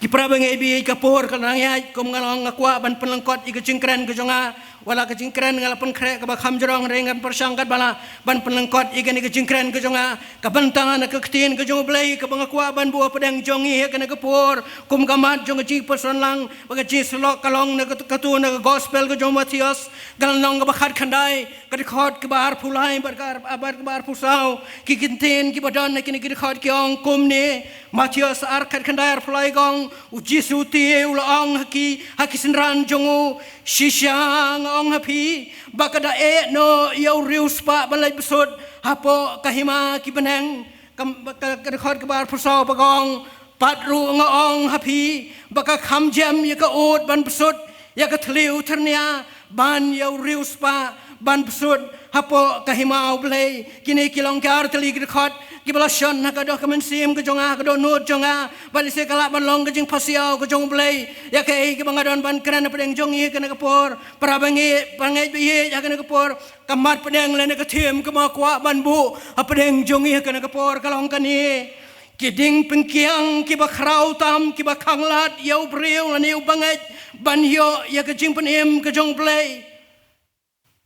ki prabangai bi ka por kanang ya kom ngalong ngakwa ban penlengkot ike jingkren ke jonga wala ka jingkren ngalapan krek ka bakham jorong rengan persangkat bala ban penengkot ikan ka jingkren ka jonga ka bantangan ka ketin ka jong blai ka bangakwa ban buah pedang jongi ka ka por kum kamat jong ji person lang baga ji selok kalong na ka tu na gospel ka jong Matius galnong ka bakhat khandai ka khot ka bar phulai bar bar pusau ki kinten ki badan na ki khot ki ong kum ni Matius ar khat khandai ar phulai gong uji suti ulang haki senran jongu shisang ong hapi bakada no yau rius pa balai besut hapo kahima ki beneng ka khot ka bar pusau pagong patru ngong hapi baka kham jam ya ka ot ban besut ya ka thliu thernia ban yau rius pa ban besut hapo kahima blai kini kilong kar teli ka khot kibalasyon na kado kamansim ka jonga kado nut jonga balise kala ban long ka jing pasiaw ka jong blai ya kai ki bangadon ban kran pedeng jongi ka na kapor parabangi pangai biye ya ka na kapor kamat pedeng le na ka thim ka ma kwa ban bu pedeng jongi ka na kapor kalong kani kiding pengkiang ki bakrau tam ki bakanglat yau breu la neu bangai ban yo ya ka jing penem ka jong blai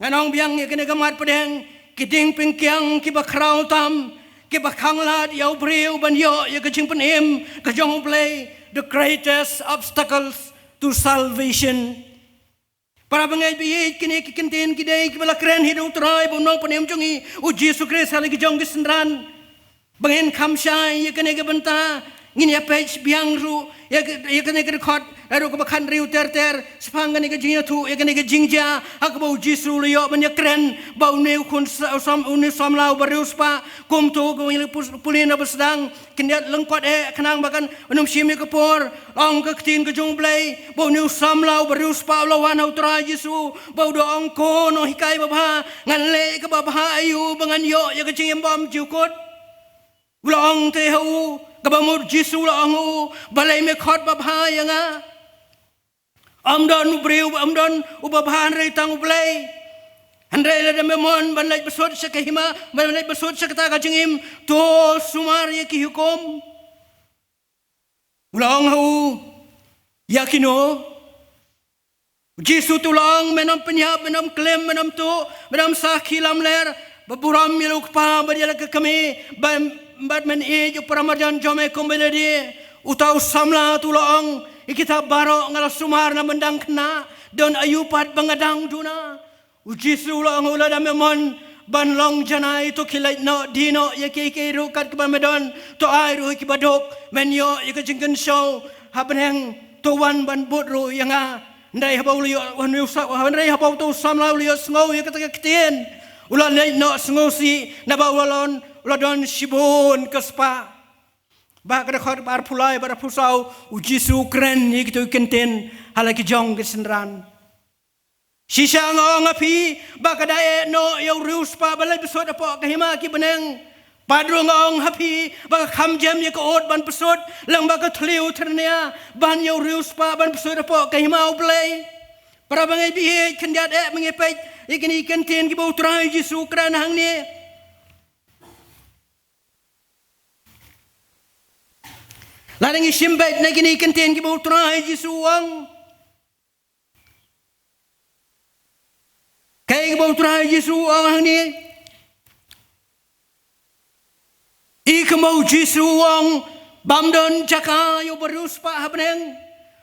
nganong biang ya ka na kamat pedeng kiding pengkiang ki bakrau tam ki bakhanglat yau breu ban yo ya ka jing penem ka jong blai the greatest obstacles to salvation para bangai bi kini ki kinten ki dei ki bala kren hidu trai bom nong penem jongi u Jesu Kristus hali ki jong gisendran bangen khamshai ya kene ka banta ngin ya page biang ru ya kene ka khot aro ka bakhan riu ter spang kene ka jing thu ya kene ka jingja hak bau Jesu liyo ban ya kren bau neu khun som uni som lau barius pa kum tu ko pulin abasdang kinat lengkot kanang bakan unum simi ka por ong ka tin ka jong blai bau neu som lau barius pa lawan utra Jesu bau do ong ko no hikai baba ngan le ka baba ayu bangan yo ya ka jing bom jukot ulong te hu kabamur Jesu long balai me khot baba yanga amdon breu amdon ubabahan rei tang ublai handai le memon banai besot sakahima banai besot sakata ka jingim to sumar ye ki hukum ulong hu yakino Jesu tulang menam penyap menam klaim menam tu menam sakhi lam ler baburam miluk pa badiala ke kami Batman e paramarjan jome kombeledi utau samla tulong ikitab baro ngala sumar na mendang kena don ayupat bangadang duna uji sulong ula da memon ban long jana itu kilai no dino ya ke rukat ke medon to ai ru ki badok menyo ya ke jingken show habeneng to wan ban budru yang ndai habau liyo wan usap ndai habau to samla liyo sngo ya ke ketien ula nei no sngo si na bawalon ladon shibun kespa bak ada khot bar pulai bar pusau uji su kren ni gitu kenten halaki jong kesenran sisa ngong api bak ada no yau rius pa balai besot apa kahima ki beneng padru ngong api bak kham jam ye ko ot ban besot lang bak thliu thernia ban yau rius pa ban besot apa kahima ublai para bangai bi kendiat mengepet ikini kenten ki bau trai Jesu kren hang ni Ladang isimbait na gini kenten ki bau trai Jesu ang kay ki bau trai Jesu ang ni ikemau Jesu ang bamdon jaka yo berus pa habneng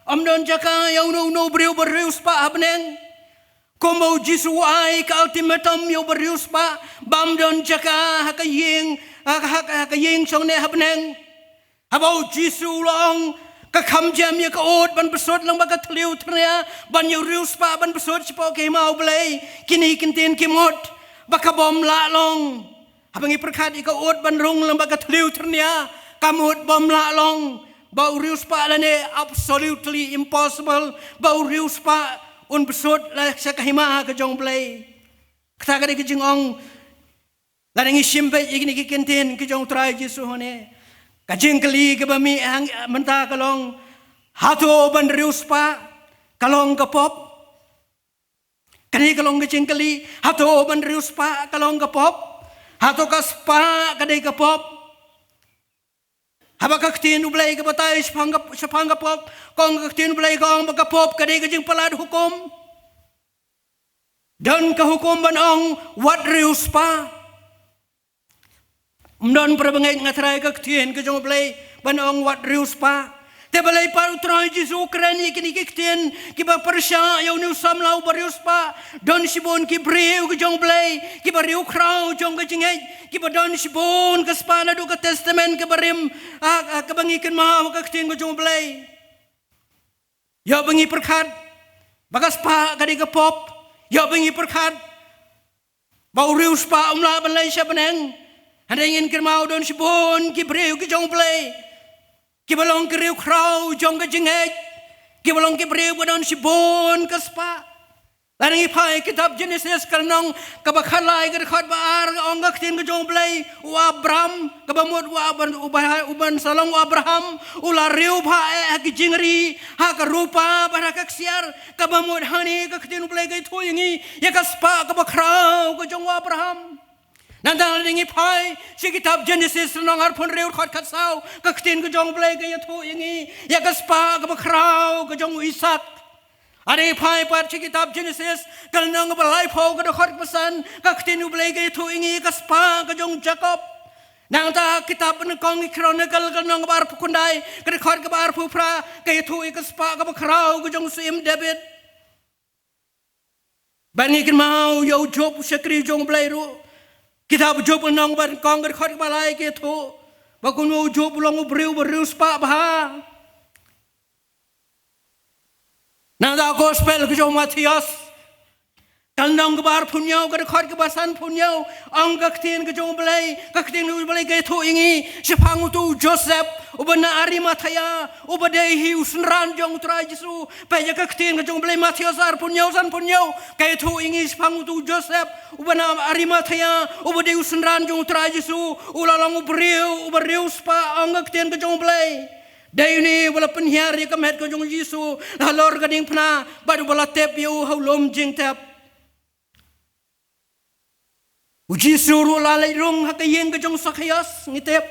amdon jaka yo no breu berus pa habneng komau Jesu ai ka ultimatum yo berus pa bamdon jaka hakayeng song ne habneng habau Jesu long ka kham jam ya ka ot ban besot lang baga thliu thria ban yu rius pa ban besot sipo ke mau blai kini kinten kimot baka bom la long habangi perkhat ka ot ban rung lang baga thliu thria kamot bom la long bau rius pa lane absolutely impossible bau rius pa un besot la sa kahima ka jong blai kata ka ke jingong ladang isimbe igni ki kinten ki jong trai Jesu hone kajing keli ke bami menta kalong hato ban rius pa kalong kapop kani kalong kajing keli hato ban rius pa kalong kapop hato kaspa kadai kapop habak kaktin ublai ke batai sepang kapop kong kaktin ublai kong bakapop kadai kajing pelad hukum Dan kehukum banong wat rius pa. Mdon perbangai ngatrai kektian ke jong play banong wat rius pa. Te balai pa utrai Jesu kerani kini kektian kiba persya yau nu samlau barius pa. Don sibon ki breu ke jong play kiba riu krau jong ke jingai kiba don sibon ke spana du ke testament ke barim ke bangikan mau kektian ke jong play. Ya bangi perkat bagas pa kadi ke pop. Ya bengi perkat bau rius pa umla balai siya beneng ada ingin kermau don sibon ki breu ki jong play ki balong ki riu krau jong ke jengek ki balong ki breu don sibon ke spa laring ipai kitab Genesis kalnong kabakhalai ke dekat baar ong tin ke jong play u Abraham kabamut uban salong u Abraham ula riu pha ki jingri ha ka rupa bara ka ksiar kabamut hani ka tin play ke thuingi ya ka spa kabakrau ke jong Abraham nandang ringi pai si kitab Genesis nong harpun riu khat khatsau ka tin ke jong play ke thuingi ya ka spa kabakrau ke jong Ishak. Ada pai pat kitab Genesis kalau nang balai pau ke dekat pesan kaktin ublai ke itu ingi kaspa ke jong Jacob nang ta kitab nengkong Chronicle kalau nang bar pukundai ke dekat ke bar pupra ke itu kaspa ke bakrau ke jong Sim David bani kin mau yo Job sekri jong blai ru kitab Job nang bar kong ke dekat balai ke itu bakunu Job long ubriu berius pa bah. Nada gospel ke jong Matius kandang kebar punyau ke dekat kebasan punyau ang kaktin ke jong belai kaktin u belai ke tu ingi sepang tu Joseph ubana Arimathaya ubadehi usnran jong tra Jesu paya kaktin ke jong belai Matius ar punyau san punyau ke tu ingi sepang tu Joseph ubana Arimathaya ubadehi usnran jong tra Jesu ulalong uberiu spa ang kaktin ke jong belai Day ni wala penhiar ya kemet ko jong Yesu halor gading pna baru wala tep yu haulom jing tep uji suru lalai rung hakayeng ko jong Sakayas ngitep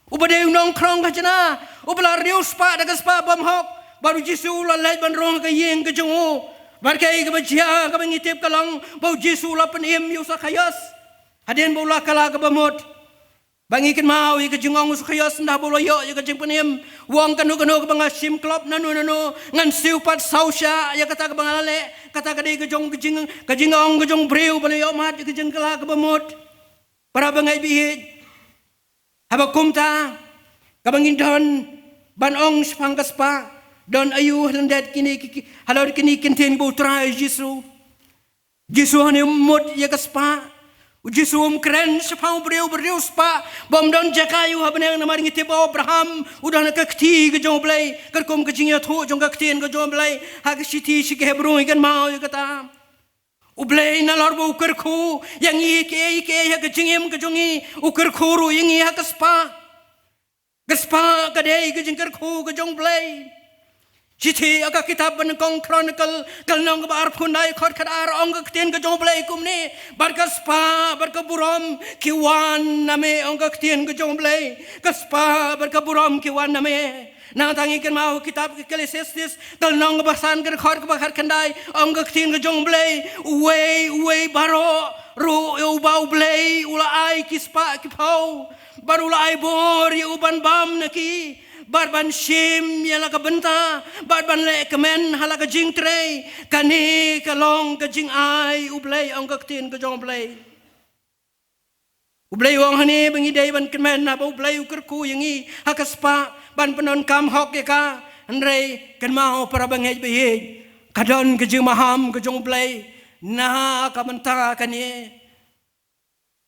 ubade nong krong ka jana ubala rius pa dagas pa bamhok baru Yesu lalai ban rung hakayeng ko jong u barkai ka bajia ka ngitep kalang bau Yesu la penem yu Sakayas haden bola kala ka bamot bangikin mau ika jengong Sakayas ndah bolo yo ika jeng penem wong kanu ke banga sim klop nanu ngan siupat sausya ya kata ke banga lale kata ke ika jong ke jengong ke jong breu bolo yo mat ika jeng kala ke bamut para bangai bihit haba kumta ka bangin don banong spangkas pa don ayu lendet kini halor kini kinten bu trai Jesu hane mut ya kaspa Jesu keren sepau beriu spa bom don jakayu habenang namar ngiti ba Abraham udah nak kekti ke jong blai kerkom ke jingya thu jong kektien ke jong blai ha ke siti si ke hebru ikan mau kata ublai na lorbo kerku yang ike ha ke jingem ke jongi ukerkuru yang ha ke spa ke dei ke jing kerku ke jong blai Citi agak kitab benengkong Chronicle kalnong bar punai khot khadar ong kektien ke jong blai kumni barkaspa barkaburom kiwan name ong kektien ke jong blai kaspa barkaburom kiwan name nang tangikan mau kitab Ecclesiastes kalnong basan ke khot bakar kendai ong kektien ke jong blai uwe baro ru ubau blai ulai kispa kipau barulai bor uban bam naki barban shim yala ka benta barban le kemen hala ka jing tre kani kalong ka jing ai ublay ang kaktin ka jong blay ublay wong hani bangi day ban kemen na ublay ukerku yangi hakaspa ban penon kam hok ya ka andre kan mau para bangej behej kadon ka jing maham ka jong blay na ka benta kani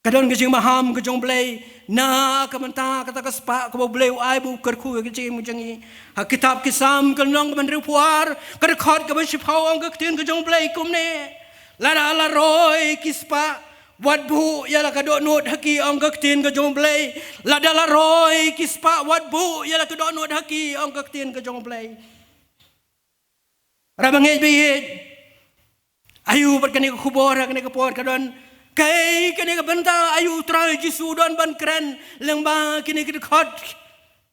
kadon ke jing maham ke jong blai na ka manta kata ka spa ka blai ai bu kerku ke jing mujangi ha kitab kisam ke nong ban ru puar ka rekhot ka bshi phau ang ka tin ke jong blai kumne la roi kispa wat bu ya la ka do not haki ang ka tin ke jong blai la roi kispa wat bu ya la ka do not haki ang ka tin ke jong blai rabangej bi ayu berkani ka khubor kani ka por kadon kai kini ka benta ayu trai Jesu don ban keren lengba kini ki khot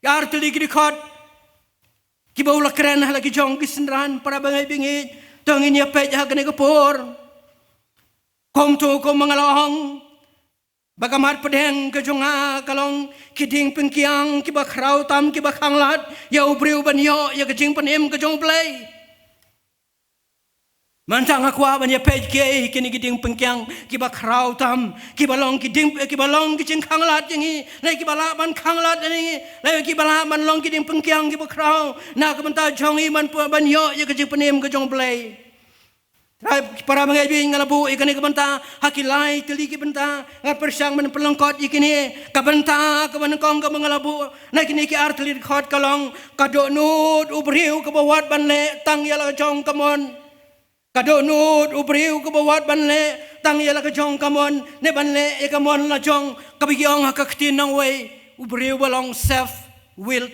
yar tuli ki khot ki baula keren hala ki jong ki sinran para bangai bingi tongin ya pe ja kini ka por kom tu kom mengalong bagamat pedeng ke jonga kalong kiding pengkiang kiba krau tam kiba khanglat ya ubriu banyo ya kejing penem ke jong play mantang akwa ban ya pej ke kini kiding pengkiang kiba krau tam kiba long kejing khanglat yangi lai kiba la ban khanglat ni lai kiba la ban long kiding pengkiang kiba krau na ka banta jong i man banyo ya kejing penem ke jong play para mengaji ngalabu ikan ke benta hakilai teli ke benta persyang men pelengkot ikini ke benta ke menengkong ke mengalabu naik ni ke arteli khot kalong kado nut ubriu ke bawat banle tang yala jong kamon kado nut ubriu ke bawat banle tang yala jong kamon ne banle e kamon la jong kabigyong hakaktin nang way ubriu balong self willed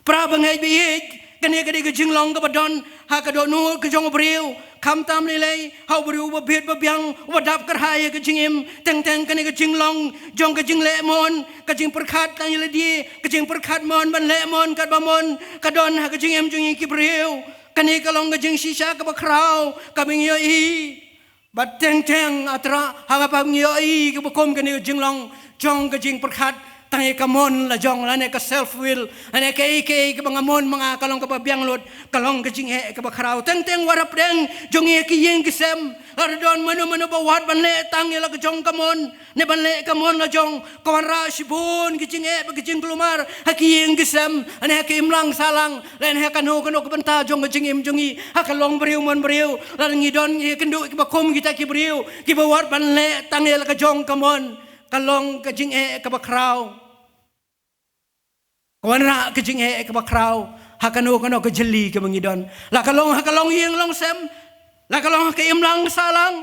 para mengaji kani kadi ke jinglong ke badon ha ka do nu ke jong briu kam tam lei ha briu ba bet ba byang ba dap kar hai ke jingim teng teng kani ke jinglong jong ke jingle mon ke jing perkhat tang le di ke jing perkhat mon ban le mon kat ba mon ka don ha ke jingim jungi ki briu kani ka long ke jing sisa ke ba krau ka bing yo i ba teng teng atra ha ba ngyo i ke ba kom kani ke jinglong jong ke jing perkhat tangi kamon la jong la ne ka self will ane ke bangamon mga kalong ka babyang lot kalong ka jing ke bakrau teng teng warap deng jong ye ki yeng kisem ardon mano ba wat ban le tang la ka jong kamon ne ban le kamon la jong kawan ra sibun ki jing ba ki jing kelumar ha ki yeng kisem ane ke imlang salang len ha kanu ka benta jong ka jing im jongi ha kalong briu mon briu la ngidon ye kendu ki bakom kita ki briu ki ba wat ban le tang la ka jong kamon kalong ke jing ke bakrau kawan ra ke jing ke bakrau hakano ke jeli ke mengidon la kalong yeng long sem la kalong ke imlang salang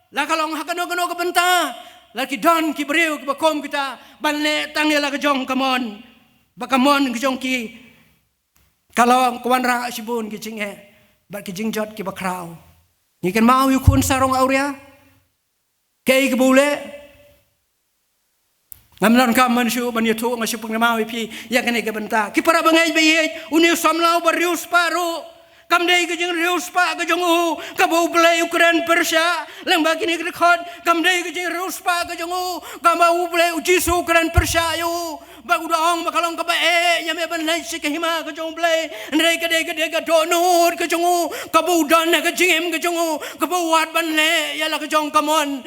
la kalong hakano ke benta la ki don ki breu ke bakom kita banle tang la ke jong kamon bakamon ke jong ki kalong kawan ra sibun ke jing ba ke jing jot ke bakrau ni kan mau yu kun sarong auria ke bule ngamlan kam manshu ban yetu ngashu pengmau pi ya kene ke benta ki para bangai be uni samlau barius paru kam dei ke jing rius pa ke jongu ka bo blai Ukraine Persia lembag kini record kam dei ke jing rius pa ke jongu ka bo blai ujisu Ukraine Persia yu ba udong makalong ka ba ya me ban lai sik hima ke jong blai ndai ke dei ke donut ke jongu ka bo don ke jing ke jongu ka bo wat ban le ya la ke jong kamon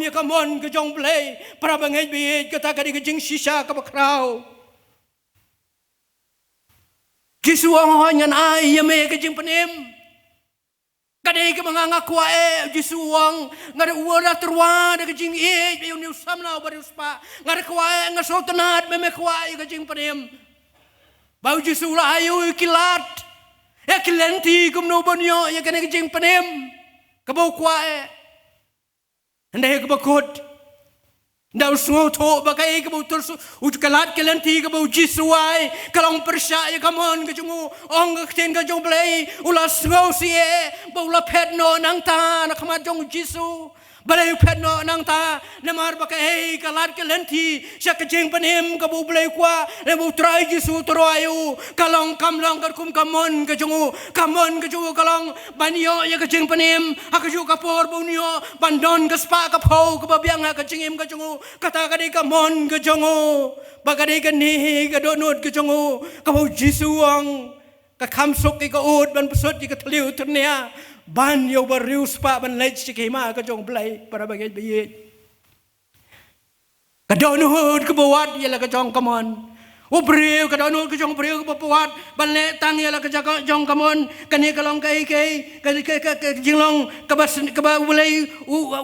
ya kamon ke jong blai para bangai be ke ta ke jing sisa ka bakrau Jisuang hanyan ay yame ke jing penem. Kadai ke manganga kuae jisuang ngada uara terwa de ke jing e be uni samna baruspa ngada kuae ngasotenat meme kuae ke jing penem. Bau jisula ayu kilat. Ya kilenti kumno bonyo ya kene ke jing penem. Ke bau kuae. Ndai ke bakut. Ndau sungo to bakai ke bau tersu kalat kelenti ke bau jisuai kalong Persia ya kamon ke jungu ong ke ten ke jong play ula sungo sie bau la pet no nang ta na kamat jong jisu balai pet no nang ta namar bakai kalat kelenti sya ke jeng penem ke bau play kwa le bau trai jisu toroayu kalong kamlang ke kum kamon ke jungu kalong banyo ya ke jeng penem hakaju kapor bau nio bandon ke spa ke pau ke babiang ke jengim ke jungu kata kadai kamon ke jongo bagadai ke ni ke donut ke jongo ke bau jisuang ke kamsuk ke ud ban pesut ke teliu ternia ban yo bariu spa ban lej sikima ke jong blai para bagai biye ke donut ke bawat ya la ke jong kamon Ubriu ke donut ke jong briu ke bawat ban le tang ya la ke jong kamon kani kalong ke jinglong ke ba ulai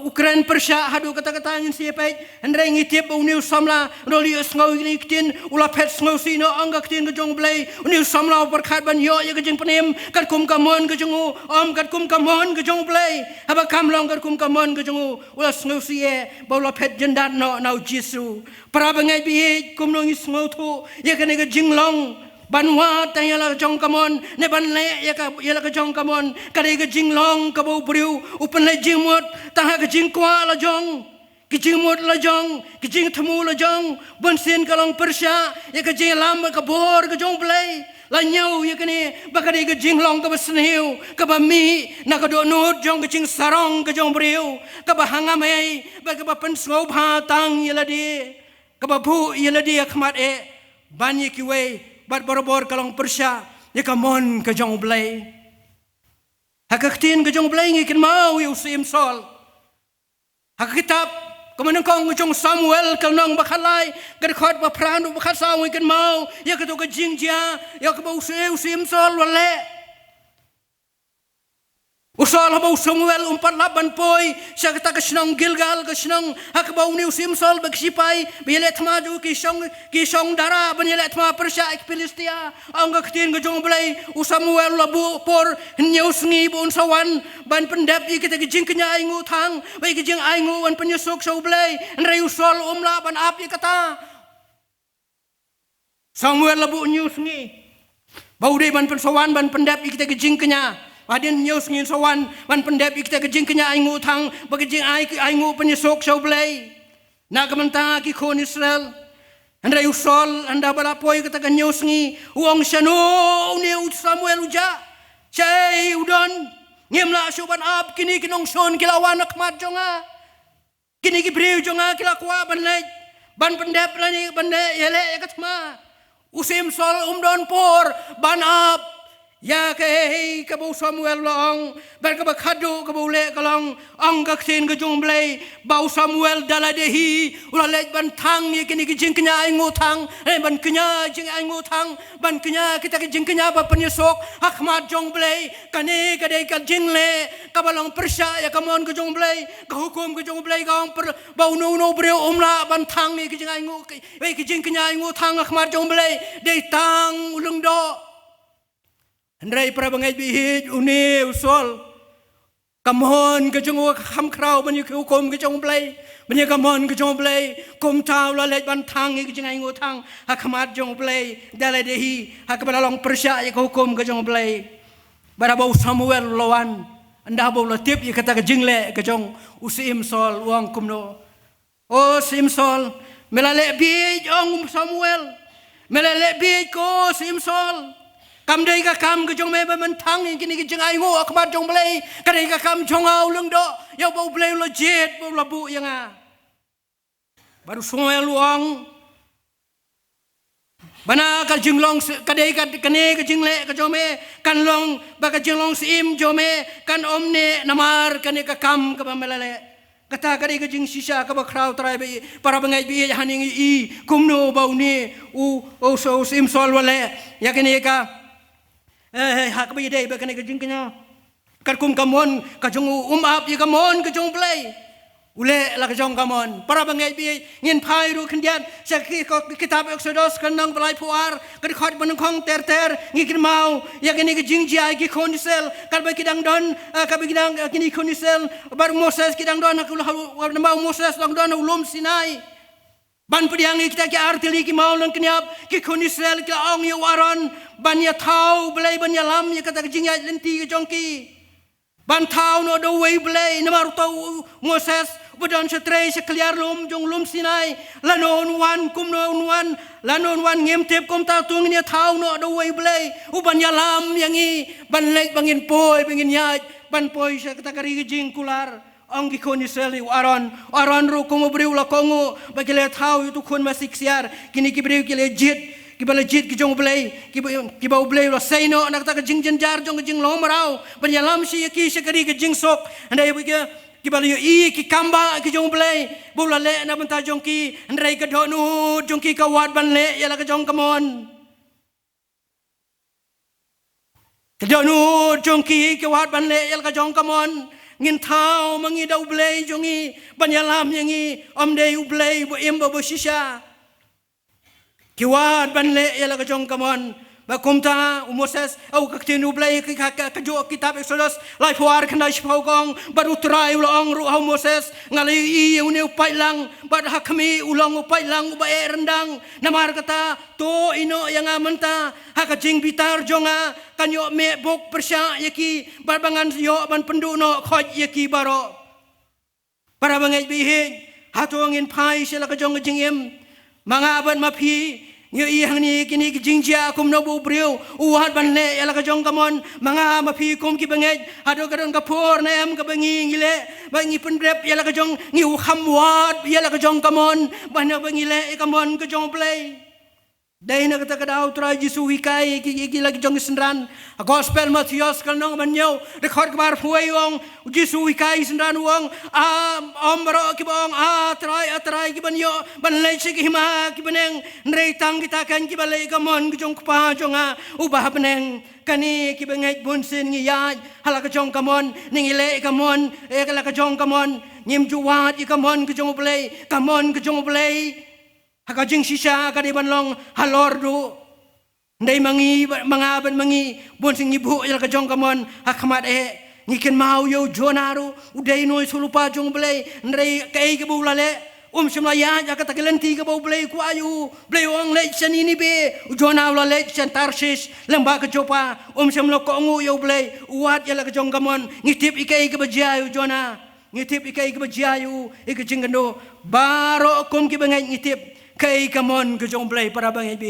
Ukraine Persia hadu kata-kata ngin sipai andre ngitip uniu samla rolius ngau ini kitin ula pet ngau sino angga kitin ke jong blai uniu samla berkat ban yo ya ke jing penem kat kum kamon ke jongu kat kum kamon ke jong blai haba kamlong kat kum kamon ke jongu ula ngau sie ba ula pet jendat no nau jisu para bangai bi kum no ngis ngau tu ya kene ke jinglong banwa tanya la jong kamon ne ban le ya la jong kamon kare ke jinglong ka bau briu upen le jingmot tang ha ke jingkwa la jong kijing mut lajong, kijing temu lajong, bonsin kalong persya, ya kijing lam kabor kejong belai, lanyau ya kini, bakal kijing long kabasniu, kabami, nak kedok nut jong kijing sarong kejong beriu, kabahangamai, bakal pensngau batang ya ladi, kababu ya ladi akmat banyak kiwe, bat borobor kalong persya, ya kamon kejong belai, hakaktin kejong belai ngikin mau ya usim sol, hak kitab kemudian kau ngujung Samuel kalnang bakalai gerkhot bapranu bakal sawi kan mau ya ketu ke jingja ya ke bau usim sol wale usol bau Samuel umpat laban poi sya kata ke senang Gilgal ke senang hak bau ni usim sol bagsipai bilet maju ki song dara bilet ma persya Filistia angga ketin ngujung belai Samuel labu por nyeusngi bon sawan ban pendap kita ke jing kenya aingu thang bai ke jing aingu wan penyusuk sau belai nrai usol umla ban api kata Samuel labu nyusngi bau dei ban pensawan ban pendap kita ke jing kenya adin nyus ngin sawan ban pendap kita ke jing kenya aingu thang bagi jing aingu penyusuk sau belai na kamanta ki kon Israel andai usol anda balapoi kita ke nyus ngi uang syano ni Samuel uja cai udon ngemla suban ap kini kinong son kilawan akmat jonga kini ki breu jonga kila kwa ban pendap lani bande yele katma usim sol umdon por ban ap ya ke kabau Samuel long bar ka khadu kabau le kalong ang ka khin ka jong blai bau Samuel daladehi ulale ban thang ni kini ki jing kenya aingu thang ban kenya jing aingu thang ban kenya kita ki jing kenya ba penyesok hakmat jong blai kane kade ka jing le ka balong persya ya kamon ka jong blai ka hukum ka jong blai ka bau no breu umla ban thang ni ki jing aingu ki jing kenya aingu thang hakmat jong blai de tang ulung do Andai para bangai bihit uni usol kamon ke jong kham krau ban yu hukum ke jong blai ban yu kamon ke jong blai kum tau la le ban thang ke jing ai ngo thang hakmat jong blai dalai dehi hak balong persya ke hukum ke jong blai barabau Samuel lawan anda bau latip ye kata ke jing le ke jong usim sol uang kumno o sim sol melale bi jong Samuel melale bi ko sim sol kam dei ka kam ke jong me ban thang ni kini ke jing ai ngo akmat jong blai ka dei ka kam jong au lung do ya bau blai lo jet bau labu yang baru Samuel luang bana ka jing long ka dei ka kene ke jing le ka jong me kan long ba ka jing long sim jong me kan omne namar kane ka kam ka melale kata ka dei ka jing sisa ka ba krau trai be para bangai bi haning i kumno bau ni o so sim sol wale ya kene ka hak bi dei ba kane ka jing kenya kar kum kamon ka jong ap ye kamon ka jong blai ule la ka jong kamon para bangai bi ngin phai ru khndian sa kitab Exodus kan nang blai puar ka khot ban khong ter ngikin mau ya kane ka jing jai ki khonisel kar ba kidang don ka ba kidang kini khonisel bar Moses kidang don ka mau Moses dang don ulum Sinai ban pediang kita ki artili ki mau lang kniap ki khonisel ki ong yu aron ban ya thau blai ban ya lam ya kata jing ya lenti ki jongki ban thau no do wei blai na maru tau Moses bodon setrei sekliar lum jong lum Sinai lanon wan kum non wan lanon wan ngem tep kom ta tung ni thau no do wei blai u ban ya lam yang i ban lek bangin poi bangin ya ban poi sa kata kari jing kular ang gikoni seli aron ru komo briu la kongo bagile thau itu kon masik siar kini ki briu ki legit ki ba legit ki jong blai ki ba blai la saino nak ta jing jar jong jing lo marau banyalam si ki sekari ki jing sok andai ki ba yu i ki kamba ki jong blai bula le na banta jong ki andai ka donu jong ki kawat ban le ya la ka jong kamon ka donu jong ki kawat ban le ya la ka jong kamon ngin thau mangi dau blai jongi banyalam yangi om dei blai bo embo bo shisha kiwat ban le yala ka jong kamon ba kumta Moses au ka tin blai ka jo kitab Exodus lai puar khandai shpau gong baru trai ulong ru au Moses ngali i uni upai lang bad hakmi ulong upai lang ba rendang namar kata to ino yang amanta hakajing bitar jonga kanyo me bok persya yaki barbangan yo ban pendu no khoj yaki baro para bangai bihin hatuangin pai sila kajong kajingim mga aban mapi nyo ihang ni kini kijingja kum no bu brio uhat ban le yala kajong kamon mga mapi kum kibangej hado kadon kapur na em kabangi ngile bangi penrep yala kajong ngi uhamwat yala kajong kamon bana bangi le kamon kajong play dai na kata kadau tra Yesu hikai ki lagi jong senran gospel Matius kalnong banyo record kbar fuai wong Yesu hikai senran wong omro ki bong atrai ki banyo ban lai si ki hima ki beneng nrei tang kita kan ki balai kamon ki jong pa jonga ubah beneng kani ki bengai bunsin ngi ya hala ka jong kamon ningile kamon kala ka jong kamon nyim juwat ki kamon ki jong play kamon ki jong play hakajing sisa kadiban long halordu ndai mangi mangaban mangi bonsing ibu yal kajong kamon hakmat ngiken mau yo jonaru udai noi sulupa jong blai ndai kai ke bulale semlaya ja kata gelenti ke bau blai ku ayu blai wong le chan ini be jona ula le chan tarsis lembak ke jopa semlo ko ngu yo blai uat yal kajong kamon ngitip ikai ke bajayu jona ngitip ikai ke bajayu ikajing kendo baro kom ki bangai ngitip kai kamon ke jong play para bang ibi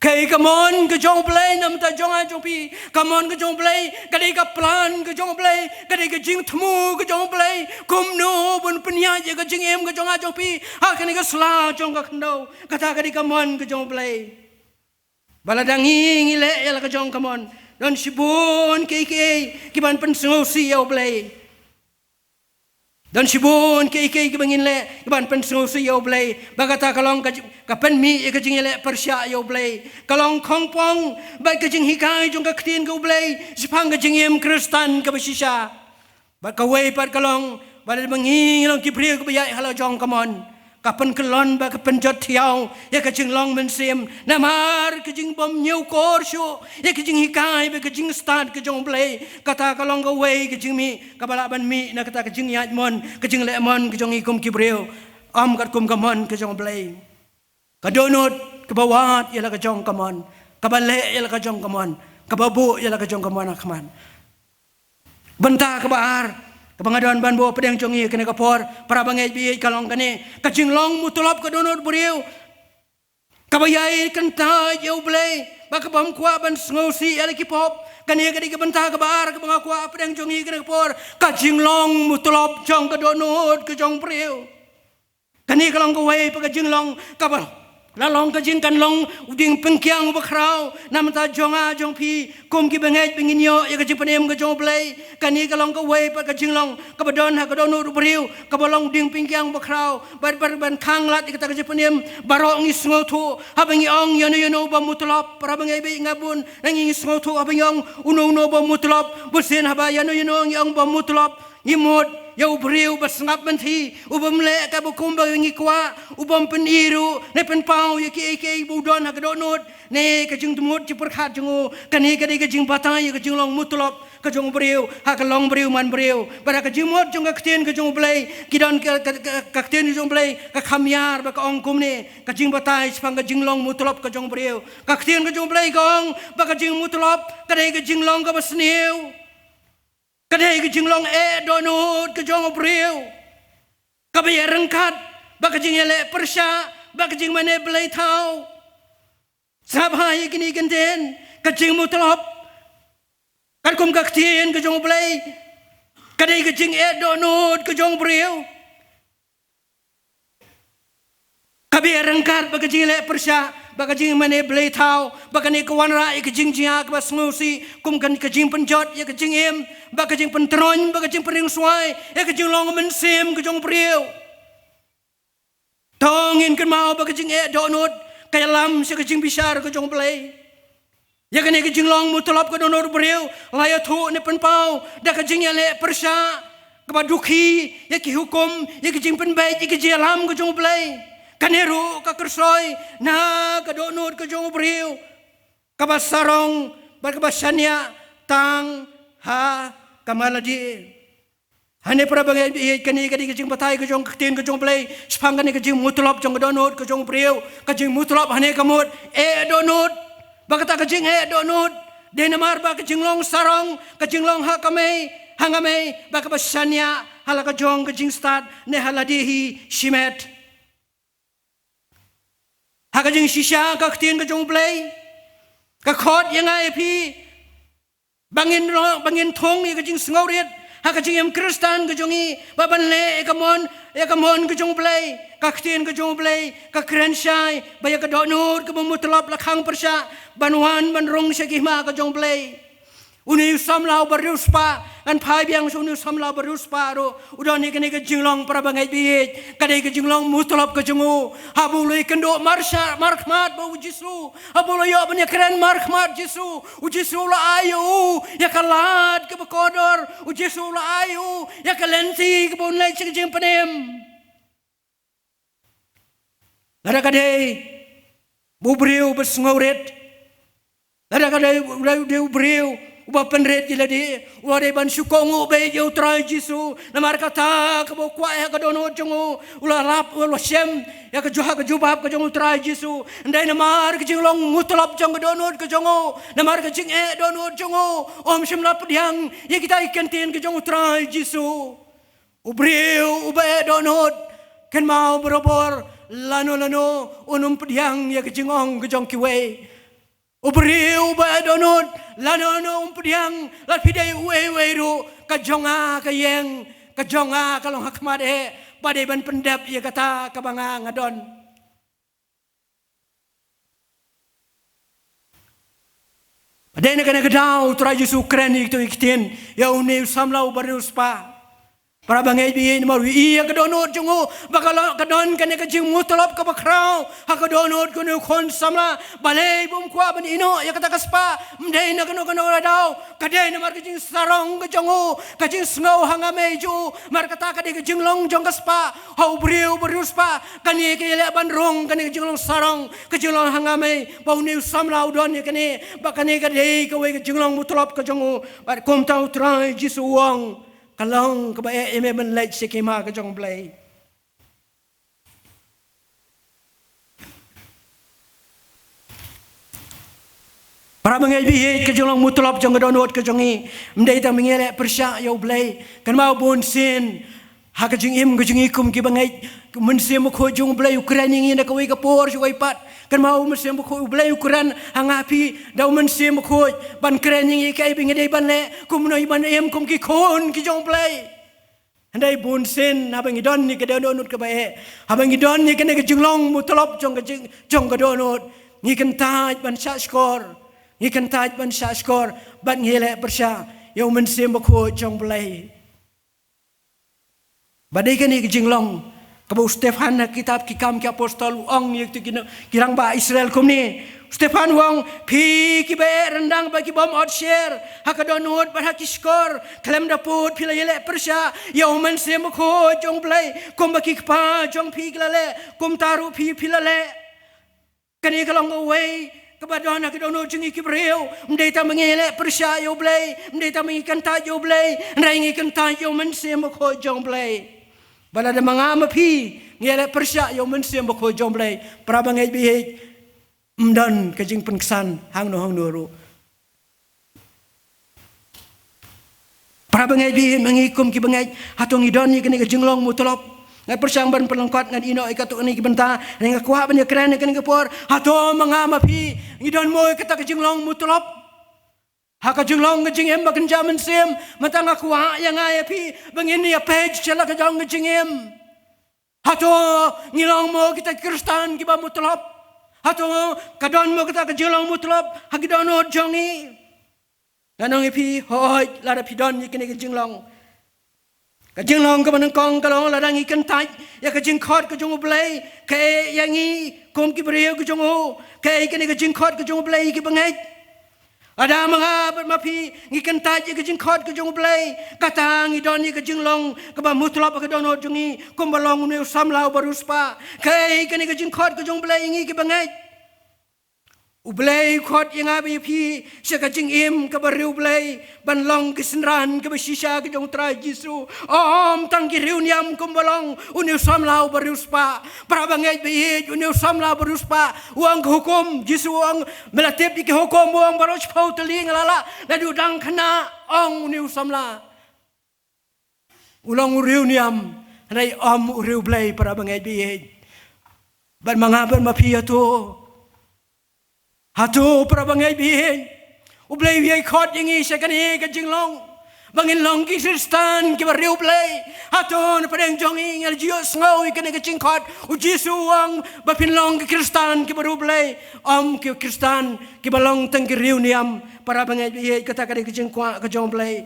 kai kamon ke jong play nam ta jong a jong pi kamon ke jong play kadai ka plan ke jong play kadai ke jing thmu ke jong play kum no bun pnya je ke jing em ke jong a jong pi ha kani ka sla jong ka khndo kata kadai kamon ke jong play baladangi ngile yala ke jong kamon don sibun ki ban pen si yo play dan sibun ke bangin le ban pen si yo play bagata kalong ka pen mi ke jing le persya yo play kalong khongpong ba ke jing hikai jong ka ktin go play sipang ke jing em kristan ka basisha ba ka wei pat kalong ba le bangi long ki pri ko ba hala jong kamon ka pen kelon ba ka pen jot thiau ya ka jing long men sim namar ke jing bom nyau kor shu ya ke jing hikai ba ke jing start ke jong play kata kalong ka wei ke jing mi ka bala ban mi na kata ke jing yat mon ke jing le mon ke jong ikum ki breu kat kum kamon ke jong play ka donut ke bawat ya la ka jong kamon ka bale ya la ka jong kamon ka babu ya la ka jong kamon akman benta ka baar kapangadon ban bo pedang jongi kene kapor para bangai bi kalong kane kajing long mutulap ka donor buriu kabayai kanta yo blay baka bam kwa ban ngosi ala kipop kane kadi ka benta ka bar ka banga kwa pedang jongi kene kapor kajing long mutulap jong ka donor ka jong buriu kane kalong ka wai pa kajing long ka la long ka jing kan long uding pengkiang bakrau nam ta jonga jong pi kum ki bengai benginyo ya ka jing panem ka jong play kani ka long ka wei pa ka jing long ka badon ha ka don ru briu ka bolong ding pengkiang bakrau ban khang lat ka ta ka jing panem baro ngi sngotu ha bengi ong yono ba mutlap para bengai be ngabun ngi sngotu ha bengi ong uno ba mutlap busin ha ba yono ngi ong ba mutlap imut ya ubriu basngap menti ubam le ka bukum ba ngi kwa ubam peniru ne pen pau ya ki budon ha donut ne ka jing tumut ci perkhat jungu kani ka ka jing batai ka jing long mutlop ka jong briu ha ka long briu man briu bara ka jing mot jong ka kten ka jong blai kidon ka kten jong blai ka khamyar ba ka ong kum ne ka jing batai spang ka jing long mutlop ka jong briu ka kten ka jong blai gong ba ka jing mutlop ka ka jing long ka basniu kadai ke jing long donut ke jong briu kabaya rengkat ba ke jing le persya ba ke jing mane blai thau sabhai kini genten ke jing mutlop kan kum ka ktien ke jong blai kadai ke jing donut ke jong briu kabaya rengkat ba ke jing le persya baka jing mane blai thau baka ne kawan ra ke jing jia ka sngusi kum kan ke jing penjot ya ke jing em baka jing pentron baka jing pering suai ya ke jing long men sim ke jong priu tongin kan mau baka jing donut kaya lam se ke jing bisar ke jong blai ya ke ne ke jing long mutlap ke donut priu laya thu ne pen pau da ke jing ya le persya ka duki ya ke hukum ya ke jing pen bai ya ke jalam ke jong blai kaneru ka kersoi na ka donut ka jong briu ka basarong ba ka basanya tang ha kamaladi hane para bagai kani kadi ka jing batai ka jong ktin ka jong play spang kani ka jing mutlop jong donut ka jong briu ka jing mutlop hane kamut donut ba ka ta ka jing donut denamar ba ka jing long sarong ka jing long ha kamei hangame ba ka basanya hala ka jong ka jing start ne hala dehi shimet ha ka jing shisha ka ktin ka jong play ka khot yang ai pi bangin thong ni ka jing sngorit ha ka jing em kristan ka jongi baban le ka mon ka jong play ka ktin ka jong play ka krenshai baya ka donut ka mutlap la khang persya banwan ban rong shakima ka jong play Uni samlau beruspa kan pai biang uni samlau beruspa ro udah ni kene ke jinglong para bangai biit kadai ke jinglong mutlap ke jengu habului kendo marsha markmat bau jisu habului yo banya keren markmat jisu ujisu la ayu ya kalat ke bekodor ujisu la ayu ya kalenti ke bon lai jing penem ada kadai bubriu besngauret ada kadai bubriu Uba penret jila di uade ban syukongu be je utrai jisu namar kata ke bo kwa ya ke dono jongu ula rap ula shem ya ke juha ke jubab ke jongu utrai jisu ndai namar ke jinglong mutlap jong ke dono ke jongu namar ke jing dono jongu om shem lap diang ya kita ikentin ke jongu utrai jisu ubriu ube dono ken mau berobor lano unum pediang ya ke jingong ke jong kiwe Ubriu ba donut lanono umpiang la pidai we ru kajonga kayeng kajonga kalong hakmade pada ban pendap ia kata kabanga ngadon Pada nak kena kedau traju sukren itu ikitin ya uni samlau baruspa para bangai biin maru iya kedonot jungu bakal kedon kene kejing mutlap ke bakrau ha kedonot kene kon samla balai bum kwa ban ino ya kata kaspa mdai na keno radau kadai na mar kejing sarong ke jungu kejing sngo hangame ju mar kata kadai kejing long jong kaspa hau briu beruspa kani ke le ban rong kani kejing long sarong kejing long hangame bau ni samla udon kene bakane kadai ke we kejing long mutlap ke jungu bar kom tau trai jisu wong Kalong kebaik eme menlait sekema ke jong blai. Para mengaji ke jong mutlap jong donot ke jongi mendai ta mengelek persyak yo blai kan mau bun sin ha ke jing im ke jing ikum ki bangai mensim ko jong blai Ukraine ngi na ko ke por jo pat kan mau mensim ko blai Ukraine hangapi dau mensim ko ban kren ngi kai bingi dei ban le kum noi ban em kum ki kon ki jong blai andai bun sin ha bangi don ni ke donot ke bae ha bangi don ni ke jinglong mutlap jong ke jong ke donot ngi kan taj ban sha skor ngi kan taj ban sha skor ban ngele persya yo mensim ko jong blai Badai kan ni jinglong kabo Stefan na kitab kikam ki apostol ong yek tu kirang ba Israel kum ni Stefan wong pi ki be rendang bagi bom out share hakadonut bar hakiskor klem daput pila yele persya ya uman sem ko jong play kum baki pa jong pi glale kum taru pi pilale kani kalong away kabadon hakadonut jingi ki breu mdei ta mengele persya yo play mdei ta mengikan ta yo play ndai ngikan ta yo man sem ko jong play Bala ada mangama pi ngele persya yo mensim bako jomblai para bangai bi mdan kejing penksan hang no ru para bangai bi mengikum ki bangai hatong idon ni kene kejinglong mutlop ngai persyang ban perlengkot ngan ino ikatu ni ki benta ngai kuah ban keren kene kepor hatong mangama pi idon mo kata kejinglong mutlop Haka jinglong ngejing em bakan jaman sim matang aku yang ay pi bangini ya page chala ka jong ngejing em hato ngilong mo kita Kristen ki ba mutlap hato kadon mo kita kejilong mutlap hagidon od jongi nanong pi hoy lada pi don ni kini kejinglong ka manang kong kalong ladang ikan tai ya kejing khot ka jong blai ke yangi kom ki breu ka jong ke kini kejing khot ka jong blai ki bangai Ada mga mapi ngikan taji ke jing khot ke jong blai kata ngidon ni ke jing long ke ba mutlap ke dono jongi kumbalong ne samlau baruspa kai ke ni ke jing khot ke jong blai ngi ke bangai ublai khot yang abi pi se ke jing im ke baru blai ban long ke senran ke besisha ke jong trai jisu om tang ki riuniam kumbalong uni samlau baruspa para bangai bi uni samlau baruspa uang hukum jisu uang melatip di ke hukum uang baros pau teling lala na dudang kena ong uni samla ulang uriu niam nay uriu blay para bangai bi ban mangaban mapi hatu para bangai bi ublay wi khot yangi sekani ka jinglong bangin long ki Kristan ki bariu blay hatu na padang jongi ngal jiyo sngow ikane ka jingkhot u Jisu ang bapin long ki Kristan ki baru blay ki Kristan ki balong tang ki riu niam para bangai bi kata ka jingkwa ka jong blay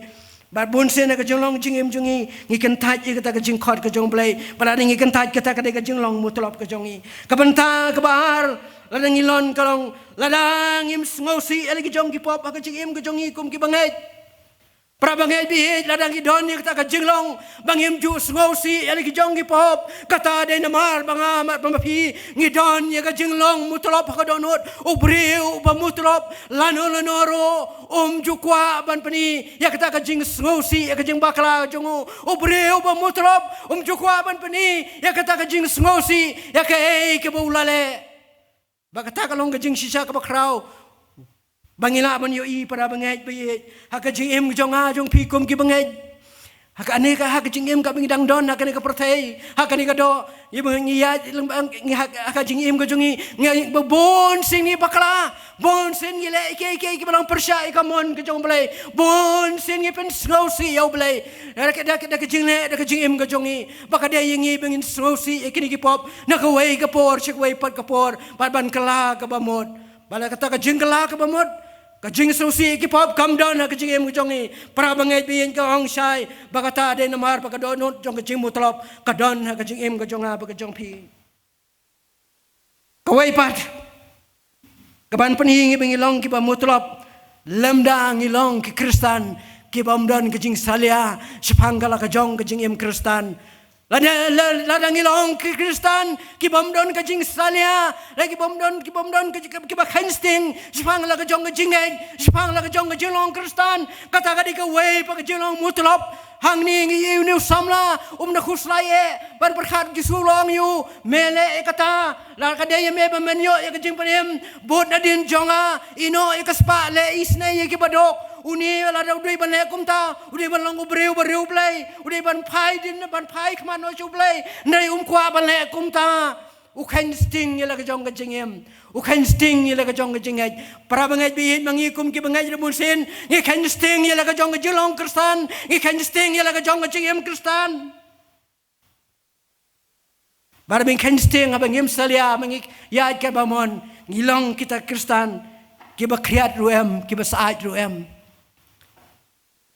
But bunsen ka jonglong jingim jungi ngikan taj kata ka jingkhot ka jong blay para ngikan taj kata ka jinglong mutlop ka jongi kabanta ka bahar ladang ilon kalong ladang im ngosi eli ki jong ki pop ka jingim ka jongi kum ki bangai para bangai bi ladang idon ni kata ka jinglong bangim ju ngosi eli ki jong ki pop kata de namar banga mat pamapi ngidon ya ka jinglong mutlop ka donot ubriu ba mutlop lanoro jukwa ban pani ya kata ka jing ngosi ya ka jing bakla jongu ubriu ba mutlop jukwa ban pani ya kata ka jing ngosi ya ka ke bulale ba kata ka long ka jing sisa ka bakrau bangila ban yo I para bangai bi haka jing em jonga jong pikum ki bangai haka ane ka haka jing em ka bingdang don haka ne ka pertai haka ne ka do ibang ngiya haka jing em ka jongi ngi bon sing ni bakla bon sing le ke balang persya ka mon ka jong blai bon sing ni pen snowsi yo blai da ka jing le da ka jing em ka jongi baka de yingi bangin snowsi ikini ki pop na ka wei ka por chik wei pat ka por ban kala ka bamod bala kata ka jing kala ka bamod Kajing susi ki pop come down ka jing em jongi para bangai bin ka ong sai bakata de namar pa ka donot jong ka jing mutlop ka don ka jing em ka jonga pa ka jong pi kawai pat kaban pani ngi bingilong ki ba mutlop lemda ngilong ki Kristan ki bam don ka jing salia sipanggala ka jong ka jing em Kristan ladang ilong ki Kristan ki bomdon ka jing salia lagi bomdon ki ba khansting sipang la ka jong ka jingeng sipang la ka jong ka jilong Kristan kata ka di ka wei pa ka jilong mutlop hang ni ngi yu new samla na khuslaye ban perkhat ki sulong yu mele kata la ka de me ba menyo ya ka jing panem bot nadin jonga ino ka spa le isne ye ki badok uni la da udai ban lekum ta udai ban long breu play udai ban phai din ban phai khman no chu play nei kwa ban lekum ta u khain sting la ka jong ka jingem u khain sting la ka jong ka jingej para bangai bi mangi kum ki bangai rebun sen ngi khain sting la ka jong ka jilong Kristan ngi khain sting la ka jong ka jingem Kristan bar bin khain sting abang ngem salia mangi ya ka bamon ngilong kita Kristan ki ba kriat ruem ki ba saat ruem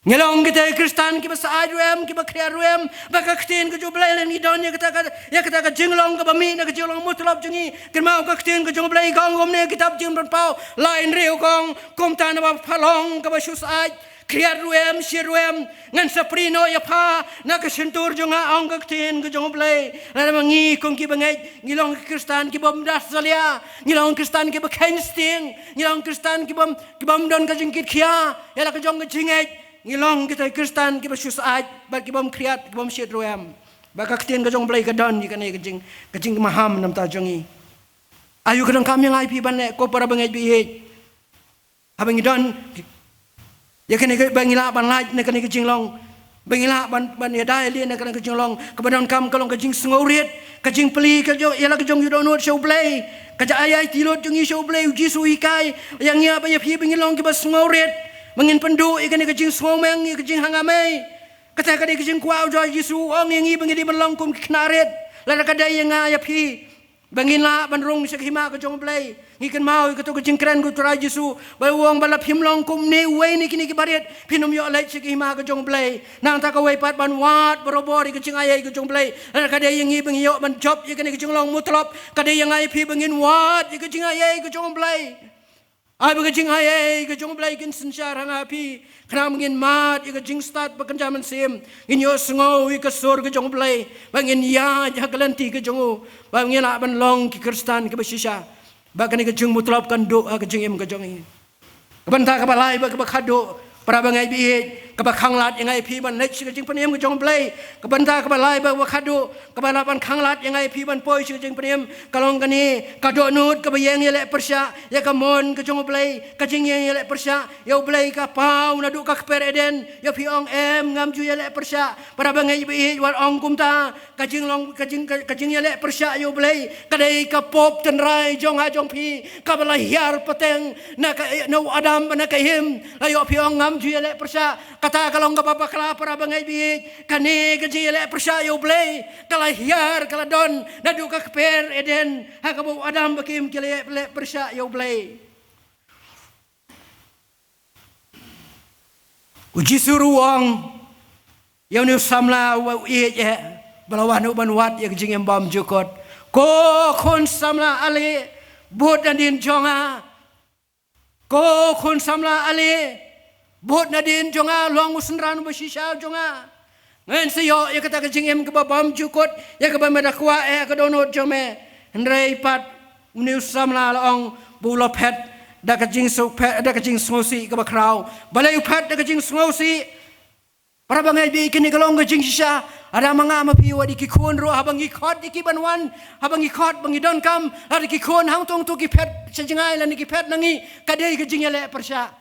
Ngelong kita Kristan kita saat ruem kita kriat ruem baka ktin ke jublai len idon ya kata ka jinglong ka bami na ka jinglong mutlop jungi kirmau ka ktin ke jublai gong omne kitab jing berpau lain riu gong kom tan ba phalong ka ba susai kriat ruem siruem ngan saprino ya pa na ka sentur junga ong ka ktin ke jublai la mangi kong ki bangai ngilong Kristan ki bom das salia ngilong Kristan ki ba kainsting ngilong Kristan ki bom don ka jingkit khia ya la ka jong ka jingai ngilong kita Kristan kita susah bagi bom kriat bom syed royam baka ktin ka jong blai ka don ni kanai kajing maham nam ta jongi ayu kadang kami ngai pi ban le ko para bangai bi abang don ya kanai ka bangila ban laj ne kanai kajing long bangila ban ya dai li ne kanai kajing long ka badon kam kalong kajing sngoriet kajing peli ka jong ya la ka jong yudonot show blai ka ja ayai tilot jongi show blai Jisu ikai yang ya ba ya pi bangilong ki ba sngoriet mengin pendu ikan ni kecing someng kecing hangamai kata kadi kecing kuau joi Yesu ong yang bengi di melongkum knaret la kada yang ya pi bangin la bandrung bisa khima ka jong play ngikan mau ka to kecing kren ku tra Yesu ba wong bala phim longkum ne we ni kini ki baret pinum yo lai se khima ka jong play nang ta ka we pat ban wat borobor kecing ayai ka jong play la kada yang bengi yo ban job ikan ni kecing long mutlop kada yang ai pi bangin wat kecing ayai ka jong play ai ba jing ai ka jong blai kin sinchar hanga pi khna mungin mat ka jing start ba kan jaman sem in yo sngo ka sor ka jong blai bangin ya ja kalanti ka jong ba ngela ban long ki Kristan ka basisha ba kan ka jing mutlop kan do ka jing em ka jong ban ta ka balai ba ka khado para bangai bi กบขังลัดยังไงพี่มันเล็กชื่อจริงปนิมก็จงเปลยกบันตากบลายบวคดูกบลาบันขังลัดยังไงพี่มันป่วยชื่อจริงปนิมกลองกันนี้กระโดดนูดกบยังเละประชายากมอนก็จงเปลยกจริงยังเละประชายาเปลยกเปล่านาดูกเปรเดนยาพี่องงามจุยเละประชาpara bangai bi war ong kumta kajing long kajing yle persya yo blai kadai ka pop tenrai jong ha jong pi ka bala hiar pateng na ka no adam na ka him ayo pi ong ngam ju yle persya kata kalong ka papa kala para bangai bi kani kajing yle persya yo blai kala hiar kala don na du ka per eden ha ka bo adam bakim kile persya yo blai uji suruh ong yang ni samla ye balawan banwat yang jing embam jukot ko khon samla ale bot nadin jonga ko khon samla ale bot nadin jonga long usnran basisha jonga ngan siyo ya kata jing em ke bam jukot ya ke bam dakwa ke donot jome ndrei pat uni samla long bulo pet dak jing so pet dak jing smosi ke bakrau balai pet dak jing smosi para bangai bi kini kalong ke jing sisa ada mga mapiwa di kikun ro habang ikot di kibanwan habang ikot bangi don kam ada kikun hang tong tu kipet sejengai lan kipet nangi kadai ke jing ele persya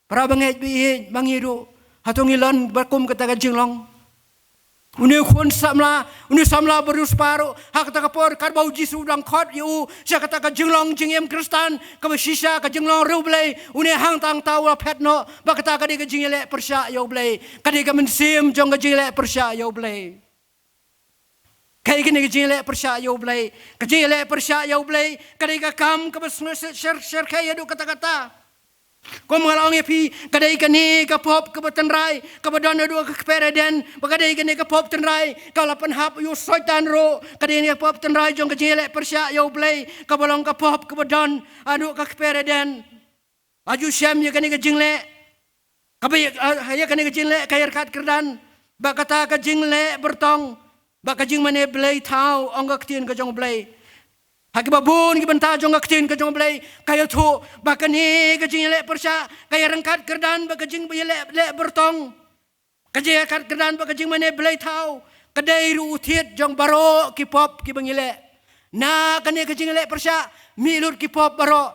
para bangai bi bangi ro hatong ilon bakum kata ke jing long uni samla berus paru hak kata kapor kar bau jisu dang khot yu sia kata ke jing long jing em kristan ke sisa ke jing long ru blai uni hang tang tau pet no ba kata kadai ke jing ele persya yo blai kadai ke mensim jong ke jing ele persya yo blai kai ke jing ele persya yo blai ke jing ele persya yo blai kadai ke kam ke ser kai adu kata-kata ko mengalong pi kadai kani ka pop ke betenrai ke badon dua ke pereden kadai kani ke pop tenrai ka lapan hap yu soitan ro kadai ni pop tenrai jong ke jele persya yo blai ke balong ke pop ke badon adu ke pereden aju syam ya kani ke jingle ka ya kani ke jingle kair kat kerdan ba kata ke jingle bertong ba ke jing mane blai tau ong ke tin ke jong blai haki babun ki benta jong aktin ke jong blai kaya tu bakani ke jing le persya kaya rengkat kerdan bak jing le bertong kaya kat kerdan bak jing mane blai tau kadai ru utit jong baro ki pop ki bangile na kani ke jing le persya milut ki pop baro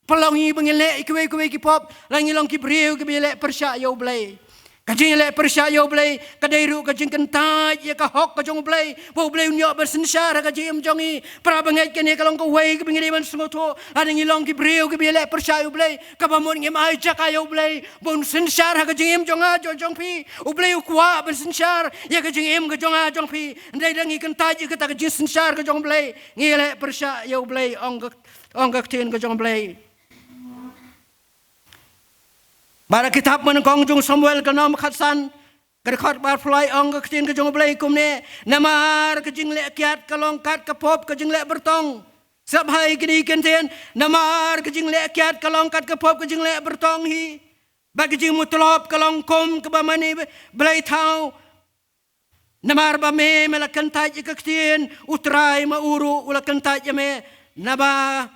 pelongi bangile ikwe ki pop langi long ki briu ki bile persya yo blai kajing le persya yo blai kadai ru kajing kentai ya ka hok ka jong blai bo blai nyo bersensar ka jim jongi pra bangai kene kalong ko wei ke bingiri ban smoto ada ngilong ki breu ke bile persya yo blai ka bamon ngem ai ja ka yo blai bon sensar ka jim jonga jong pi u blai kwa bersensar ya ka jim ka jonga jong pi ndai dangi kentai ka ta ka jing sensar ka jong blai ngile persya yo blai ong ka tin ka jong blai bara kitab menengkong jung Samuel ke nom khatsan kerkhot bar fly ong ke tin ke jung blai kum ne namar ke jing le kiat kalong kat ke pop ke jing le bertong sab hai kini kenten namar ke jing le kiat kalong kat ke pop ke jing le bertong hi ba ke jing mutlop kalong kom ke ba mani blai thau namar ba me mela kentai ke tin utrai ma uru ula kentai me naba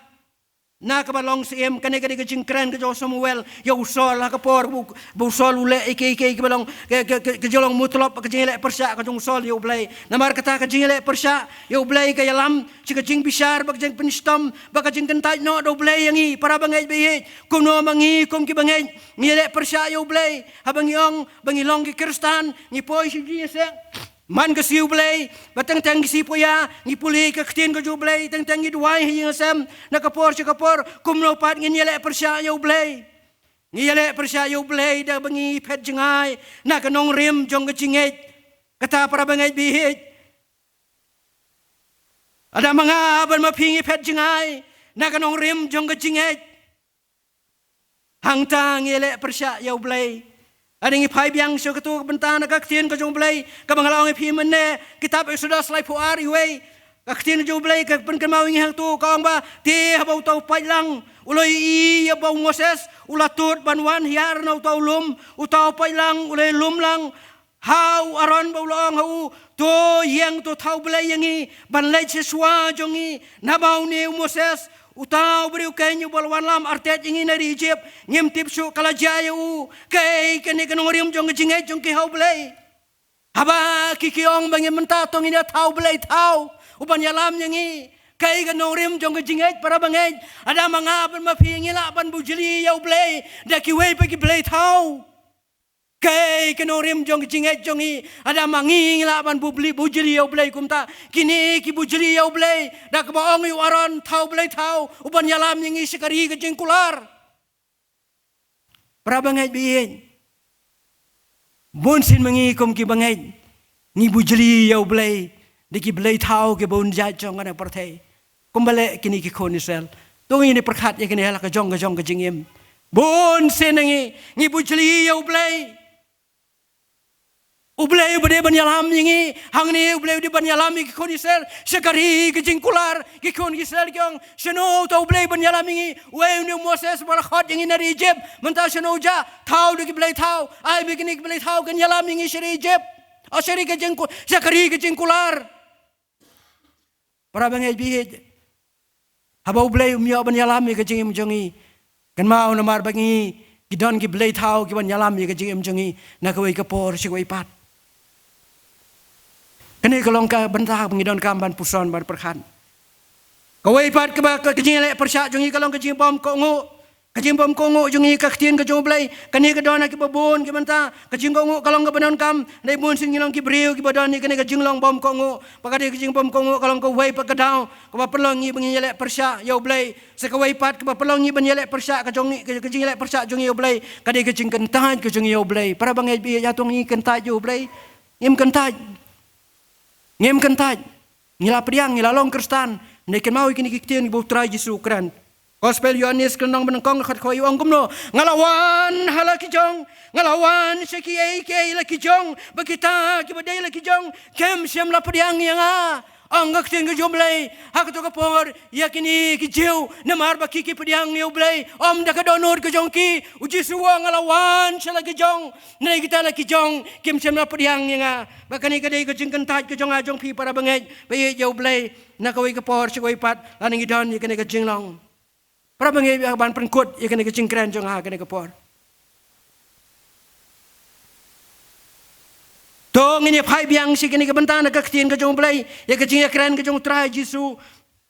na ka balong sim kane ke jing kren ke Samuel ya usol ha ka por bu sol ule ke balong ke jolong mutlop ke jing le persya ka jong sol yo blai namar kata ke jing le persya yo blai ke yalam ci ke jing bisar bak jing penistom bak jing kentai no do blai yangi para bangai be kuno mangi kum ki bangai ni le persya yo blai habang yong bangilong ki kristan ni poi si se man ke siu blai batang tang si poya ni puli ke ktin ke ju blai tang tang duai hi ngasam na kapor kum no pat ngin yele persya yo blai ni yele persya yo blai da bangi pet jengai na ka nong rim jong ke jinget kata para bangai bihit ada mga ban mapingi pet jengai na ka nong rim jong ke jinget hang tang yele persya yo blai ada ngi pai biang so ketu bentana ka ktin ka jong blai ka bangalong pi menne kitab Exodus lai puar iwe ka ktin jong blai ka pen kemau ngi hang tu ka ong ba ti habau tau pai lang uloi i ya bau Moses ulatut banwan hiar no tau lum utau pai lang uloi lum lang hau aron bau long hau to yang to tau blai yangi ban lai siswa jongi na bau ni Moses utau beriu kenyu balwan lam artet ingin dari Egypt ngem tip su kala jaya u kai kene kenorium jong jingai jong ki hau blai haba kikiong bangi menta tong ina tau blai tau uban yalam nyangi kai kenorium jong jingai para bangai ada mangaban mapi ngila ban bujili yau blai da ki wei pagi blai tau kai kenorim jong jingai jongi ada mangi ngila ban bujili yau blai kumta kini ki bujili yau blai da ka baong yu aron tau blai tau uban yalam nyangi sekari ke jengkular para bangai bien bon sin mangi kum ki bangai ni bujili yau blai de ki blai tau ke bon ja jong ana parthai kumbale kini ki khonisel to ini perkhat ya kini hala ka jong ke jingim bon sin ngi bujili yau blai ublay bade banyalam yingi hangni ublay di banyalam ki konisel sekari ki jingkular ki konisel kyong sheno to ublay banyalam yingi we ni Moses barakhot yingi na Egypt menta sheno ja thau di blay thau ai bikini ki blay thau kan yalam yingi sheri Egypt o sheri ki jingku sekari ki jingkular para bangai bi haba ublay umyo banyalam ki jingim jongi kan mau na mar bangi gidon ki blay thau ki banyalam ki jingim jongi na kawai kapor sigwai pat kene kalong ka bentah pengidon kamban puson bar perkhan kawai pat ke kejing lek persyak jungi kalong kejing bom kongo jungi ka ktien ka jong blai kene ka dona ki babon ki bentah kejing kongo kalong ka banon kam dai bon sin ngilong ki breu ki badon ni kene ka jinglong bom kongo pakade kejing bom kongo kalong ka wai pa ka daw ka pelongi bengi lek persyak yau blai sekawai pat ka pelongi ben lek persyak ka jongi kejing lek persyak jungi yau blai kade kejing kentaj ka jungi yau blai para bangai bi ya tong ni kentaj yau blai ngem kentaj ngem kentaj ngila priang ngila long kristan neken mau kini kiktian ibu trai Yesus kran gospel Yohanes kenong benengkong khat khoi ong kumno ngalawan halaki jong ngalawan seki ai laki jong bakita ki badai laki jong kem siam la priang yang anggak tiang ke jomblai hak tu kapor yakini ki jeu namar baki ki priang ni oblai om dak donor ke jongki uji suwa ngalawan sala ke jong nei kita la ki jong kem siam la priang yang bakani kadai ke jingkan taj ke jong ajong pi para bangai pe je oblai na kawai kapor sigoi pat laning idon yakini ke jinglong para bangai ban penkut yakini ke jingkran jong ha yakini kapor tong ini phai biang si kini ke bentana ke ktien ke jong blai ya ke jing ekran ke jong trai Yesus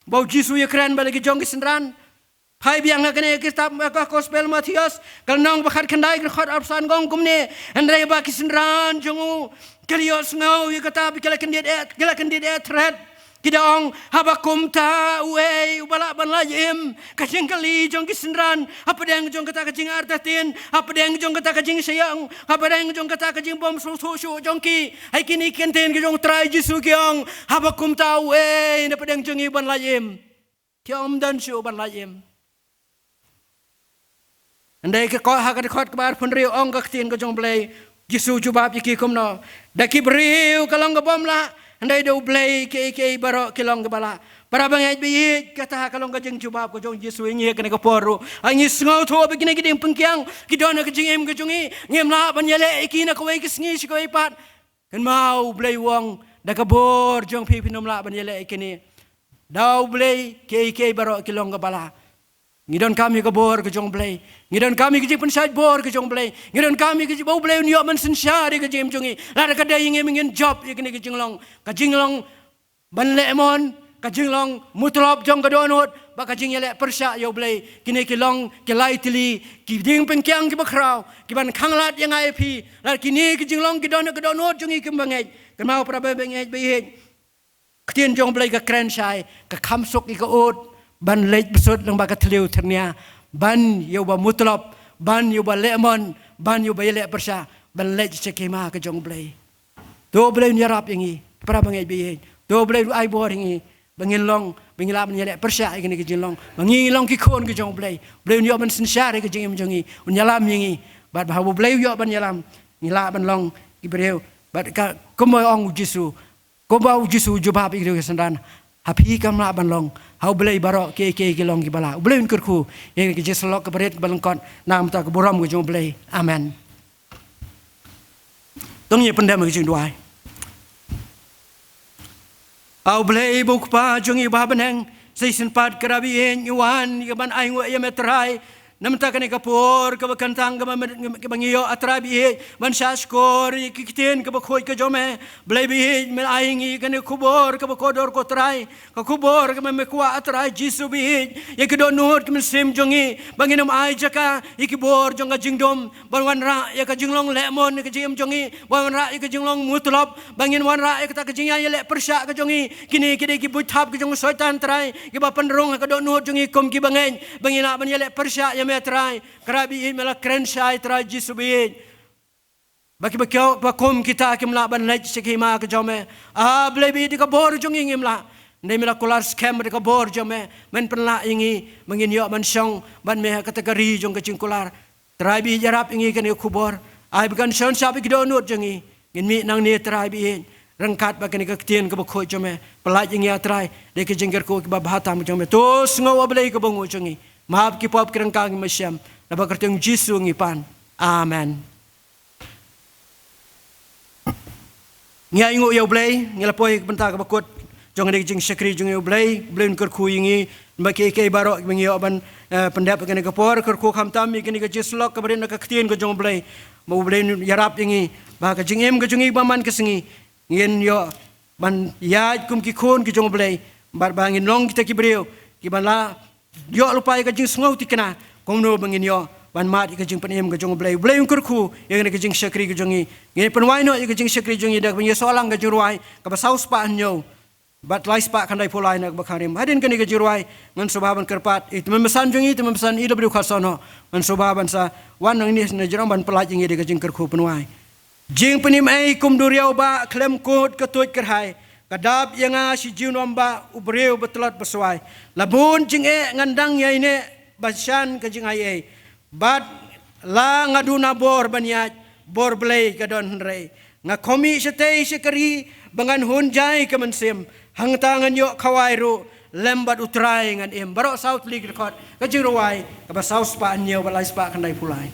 bau Yesus ekran balik ke jong ke sendran phai biang kene ke kitab ka gospel Matius kalnong bakhat khandai ke khot apsan gong kumne andai ba ke sendran jong kalios ngau ya kata bikala kendit thread kidong habakum ta we ubala ban lajim kajing kali jong kisendran apa dang jong kata kajing artatin apa dang jong kata kajing sayang apa dang jong kata kajing bom su jong ki ai kini kenten ke jong trai Yesus kyong habakum ta we apa dang jong ban lajim kyom dan su ban lajim andai ke ko hakat khot kabar punri ong ka ktin ke jong blai Yesus jubab yiki kumno daki briu kalong ke bom la andai do blai ke barok kilong kebala para bangai bi kata kalong kajeng jubab ko jong Yesus ngi kene ko poru angi sngo tho begini giding pengkyang kidona kajeng em kajungi ngem la banyale ikina ko wai kisngi si ko ipat kan mau blai wong da kabor jong pi pinom la banyale ikini daw blai ke barok kilong kebala ngidon kami ke bor ke jong blai ngidon kami ke jipun saj bor ke jong blai ngidon kami ke bau blai nyo man sen syari ke jem jongi la ka dai ngin job ye kene ke jinglong ban lemon ka jinglong mutlop jong ka donot ba ka jing yele persya yo blai kine ke long ke lai tili ki ding pengkyang ke bakrau ki ban khanglat yang ai pi la kini ke jinglong ke donot jongi ke bangai ke mau pra bangai be ktien jong blai ka kren sai ka khamsok i ka ot ban lej besut lang baka teliu ternia ban yo ba mutlop ban yo ba lemon ban yo ba yele persya ban lej sekema ke jong blai do blai nyarap yangi para bangai bi do blai ai bor yangi bangin long bangila ban yele persya ikini ke jinglong bangin long ki khon ke jong blai yo ban sin syare ke jing jongi unyalam yangi bat ba blai yo ban yalam ngila ban long ki breu bat ka komo ong Yesus ko ba Yesus jubab ikini ke sendan hapi kam la ban long hau belai barok ke long ki bala belai kurku ye ke jeslok ke beret balengkot nam ta ke boram ke jong belai amen tong ye pendam ke jing duai au belai bu pa jong i ba beneng sa isinpad karabihin yuan kaban ay ngo yametray namta kani kapor kabakantang kabangiyo atrabi man shaskor kikitin kabakhoy ka jome blebi men aingi kani kubor kabakodor ko tray ka kubor kam mekwa atray jisu bi yakidonut kam sim jongi banginam ai jaka ikibor jonga jingdom banwan ra yak jinglong lemon ka jim jongi banwan ra yak jinglong mutlop bangin wan ra yak ta ka jingya le persya ka jongi kini kide ki buthap ka jong soitan tray ki ba panrong ka donut jongi kom ki bangen bangina ban le persya metrai karabi mela krensai trai jisubi baki bakyo bakom kita kimla ban lej sekima ke jome blebi di kabor jong ingimla nei mela kolar scam di kabor jome men penla ingi menginyo man syong ban me kategori jong kecing kolar trabi jarap ingi kan kubor ai bukan son sapi kidonut jongi ngin mi nang ni trabi rengkat bakani ketien ke bakho jome pelaj ingi atrai de ke jengger ko ke babatam jome tos ngaw ablei ke bongu jongi Mahab ki pop kerengkang masyam na bakartong Jisu ngipan. Amen. Ngia ingo yaw blay, ngilapoy banta ka bakot jong ndig jing sakri jong yaw blay ker ku yingi baki kay baro ngi aban pendap ka kapor ker ku khamtam mi ka jislok ka barin ka ktien ka jong blay mo blay yarap yingi ba ka jing em ka jong baman ka singi ngien yo ban yaj kum ki khon ki jong blay bar bangin long kita ki breu ki bala yo lupa ka jing sngaw tikna komno bangin yo ban mat ka jing panem ka jong blay blay kurku yang ka jing sakri ka jongi ngi panwai no ka jing sakri jongi dak bang solang ka jurwai ka basaus pa anyo bat lais pa kandai pulai nak bakarim hadin ka ni ka jurwai ngan sobaban kerpat it memesan jongi it memesan IW khasono ngan sobaban sa wan nang ni na jram ban pelaj ngi ka jing kurku panwai jing panim ai kum duriau ba klem kot ka tuit kerhai kadap yang si jinom ba ubreu betlot besuai labun jing ngandang ya ini basyan ka jing ai bat la ngaduna bor banyat bor blay kadon rei nga komi setei sekeri bangan hunjai ka mensim hang tangan yo khawairu lembat utrai ngan em barok south league record ka jing ruai ka ba south pa anyo balai spa kandai pulai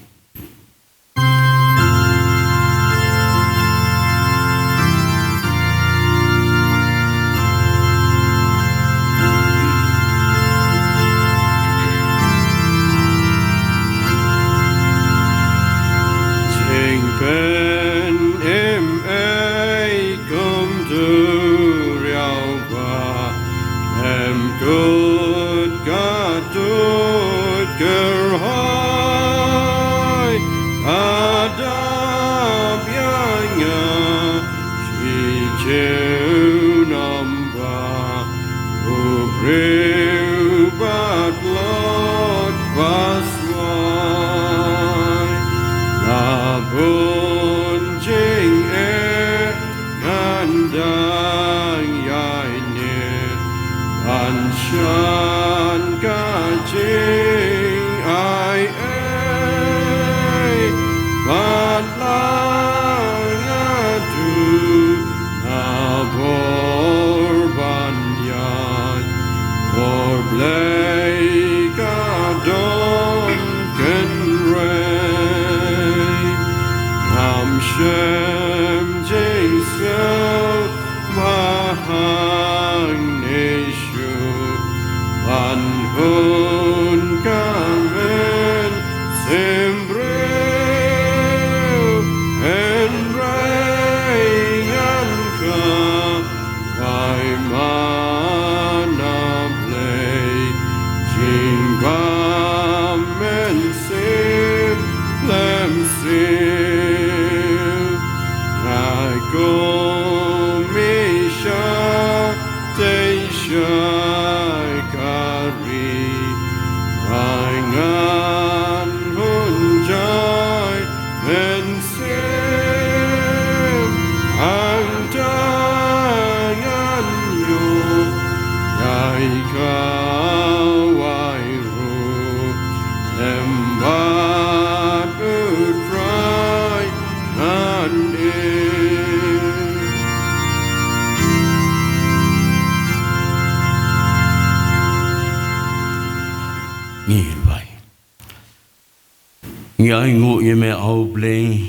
Ngai ngu yeme au bleng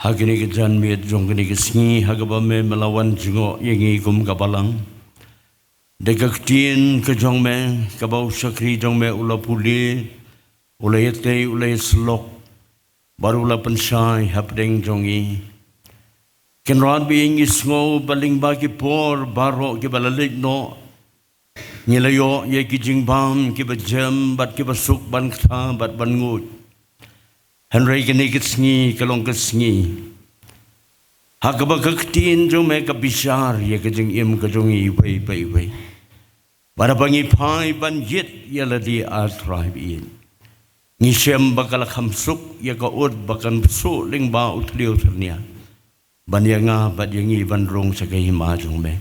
hagini ke jan miet jong gini ke singi hagaba me melawan jingo yengi kum kabalang Degaktin ke jong me kabau sakri jong me ula puli ula yete ula slok baru ula pensai hapdeng jongi kenran being isngo baling bagi por baro ke balalik no nilayo ye ki jingbam ki bajam bat ki basuk ban kha bat ban ngut henry ke nikitsngi kalong kesngi hakabakaktin jong me ka bishar ye ke jing im ka jongi wei Para bangi pai ban yit yala di tribe in. Ngisem bakal khamsuk ya ka ud bakan psu ling ba utliu ternia. Ban yanga bat yangi ban rong sa kay himajong me.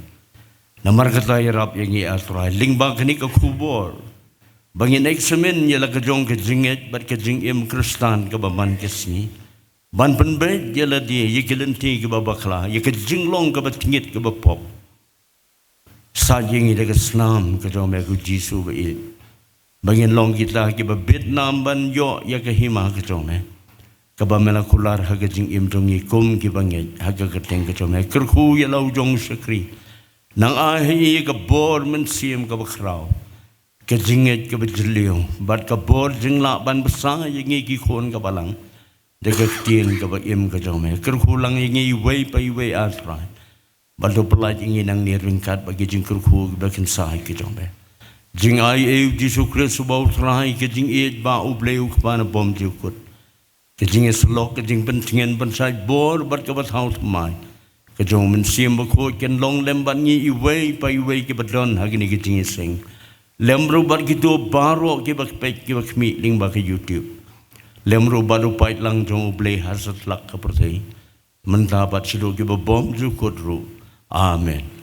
Namar kata yarap yangi tribe ling ba kani ka kubor. Bangin eksamen yala ka jong ka jinget bat ka jing im kristan ka baman kesni. Ban penbet yala di yikilenti ka babakla yaka jinglong ka batingit ka bapop. Sajing ida kesnam ke jome ku Jisu be bangin long kita ke Vietnam ban yo ya ke hima ke jome ke ba melakular ha ke jing im jong ikum ke banget ha ke keteng ke jome kerku ya lau jong sakri nang ahi ke bor men sim ke bakrau ke jinget ke bejliu bat ke bor jing la ban besar yengi ki khon ke balang de ke tien ke ba im ke jome kerku lang yengi wei pai wei asra Bado pelaj ingin ang niringkat bagi jing kurku bakin sahay ke jombe. Jing ay Jisu Kristus bau terahi ke jing iit ba ubleu kepana bom jukut. Ke jing eslok ke jing pentingan bensai bor bat ke batau temai. Ke jong mensiam bakut ken long lembat ngi iwei pa iwei ke badon hagini ke jing sing. Lemru bat gitu baro ke bakpek ke bakmi ling ba ke YouTube. Lemru baru pait lang jong ublei hasat lak ke pertai. Mendapat sido ke bom jukut ru. Amen.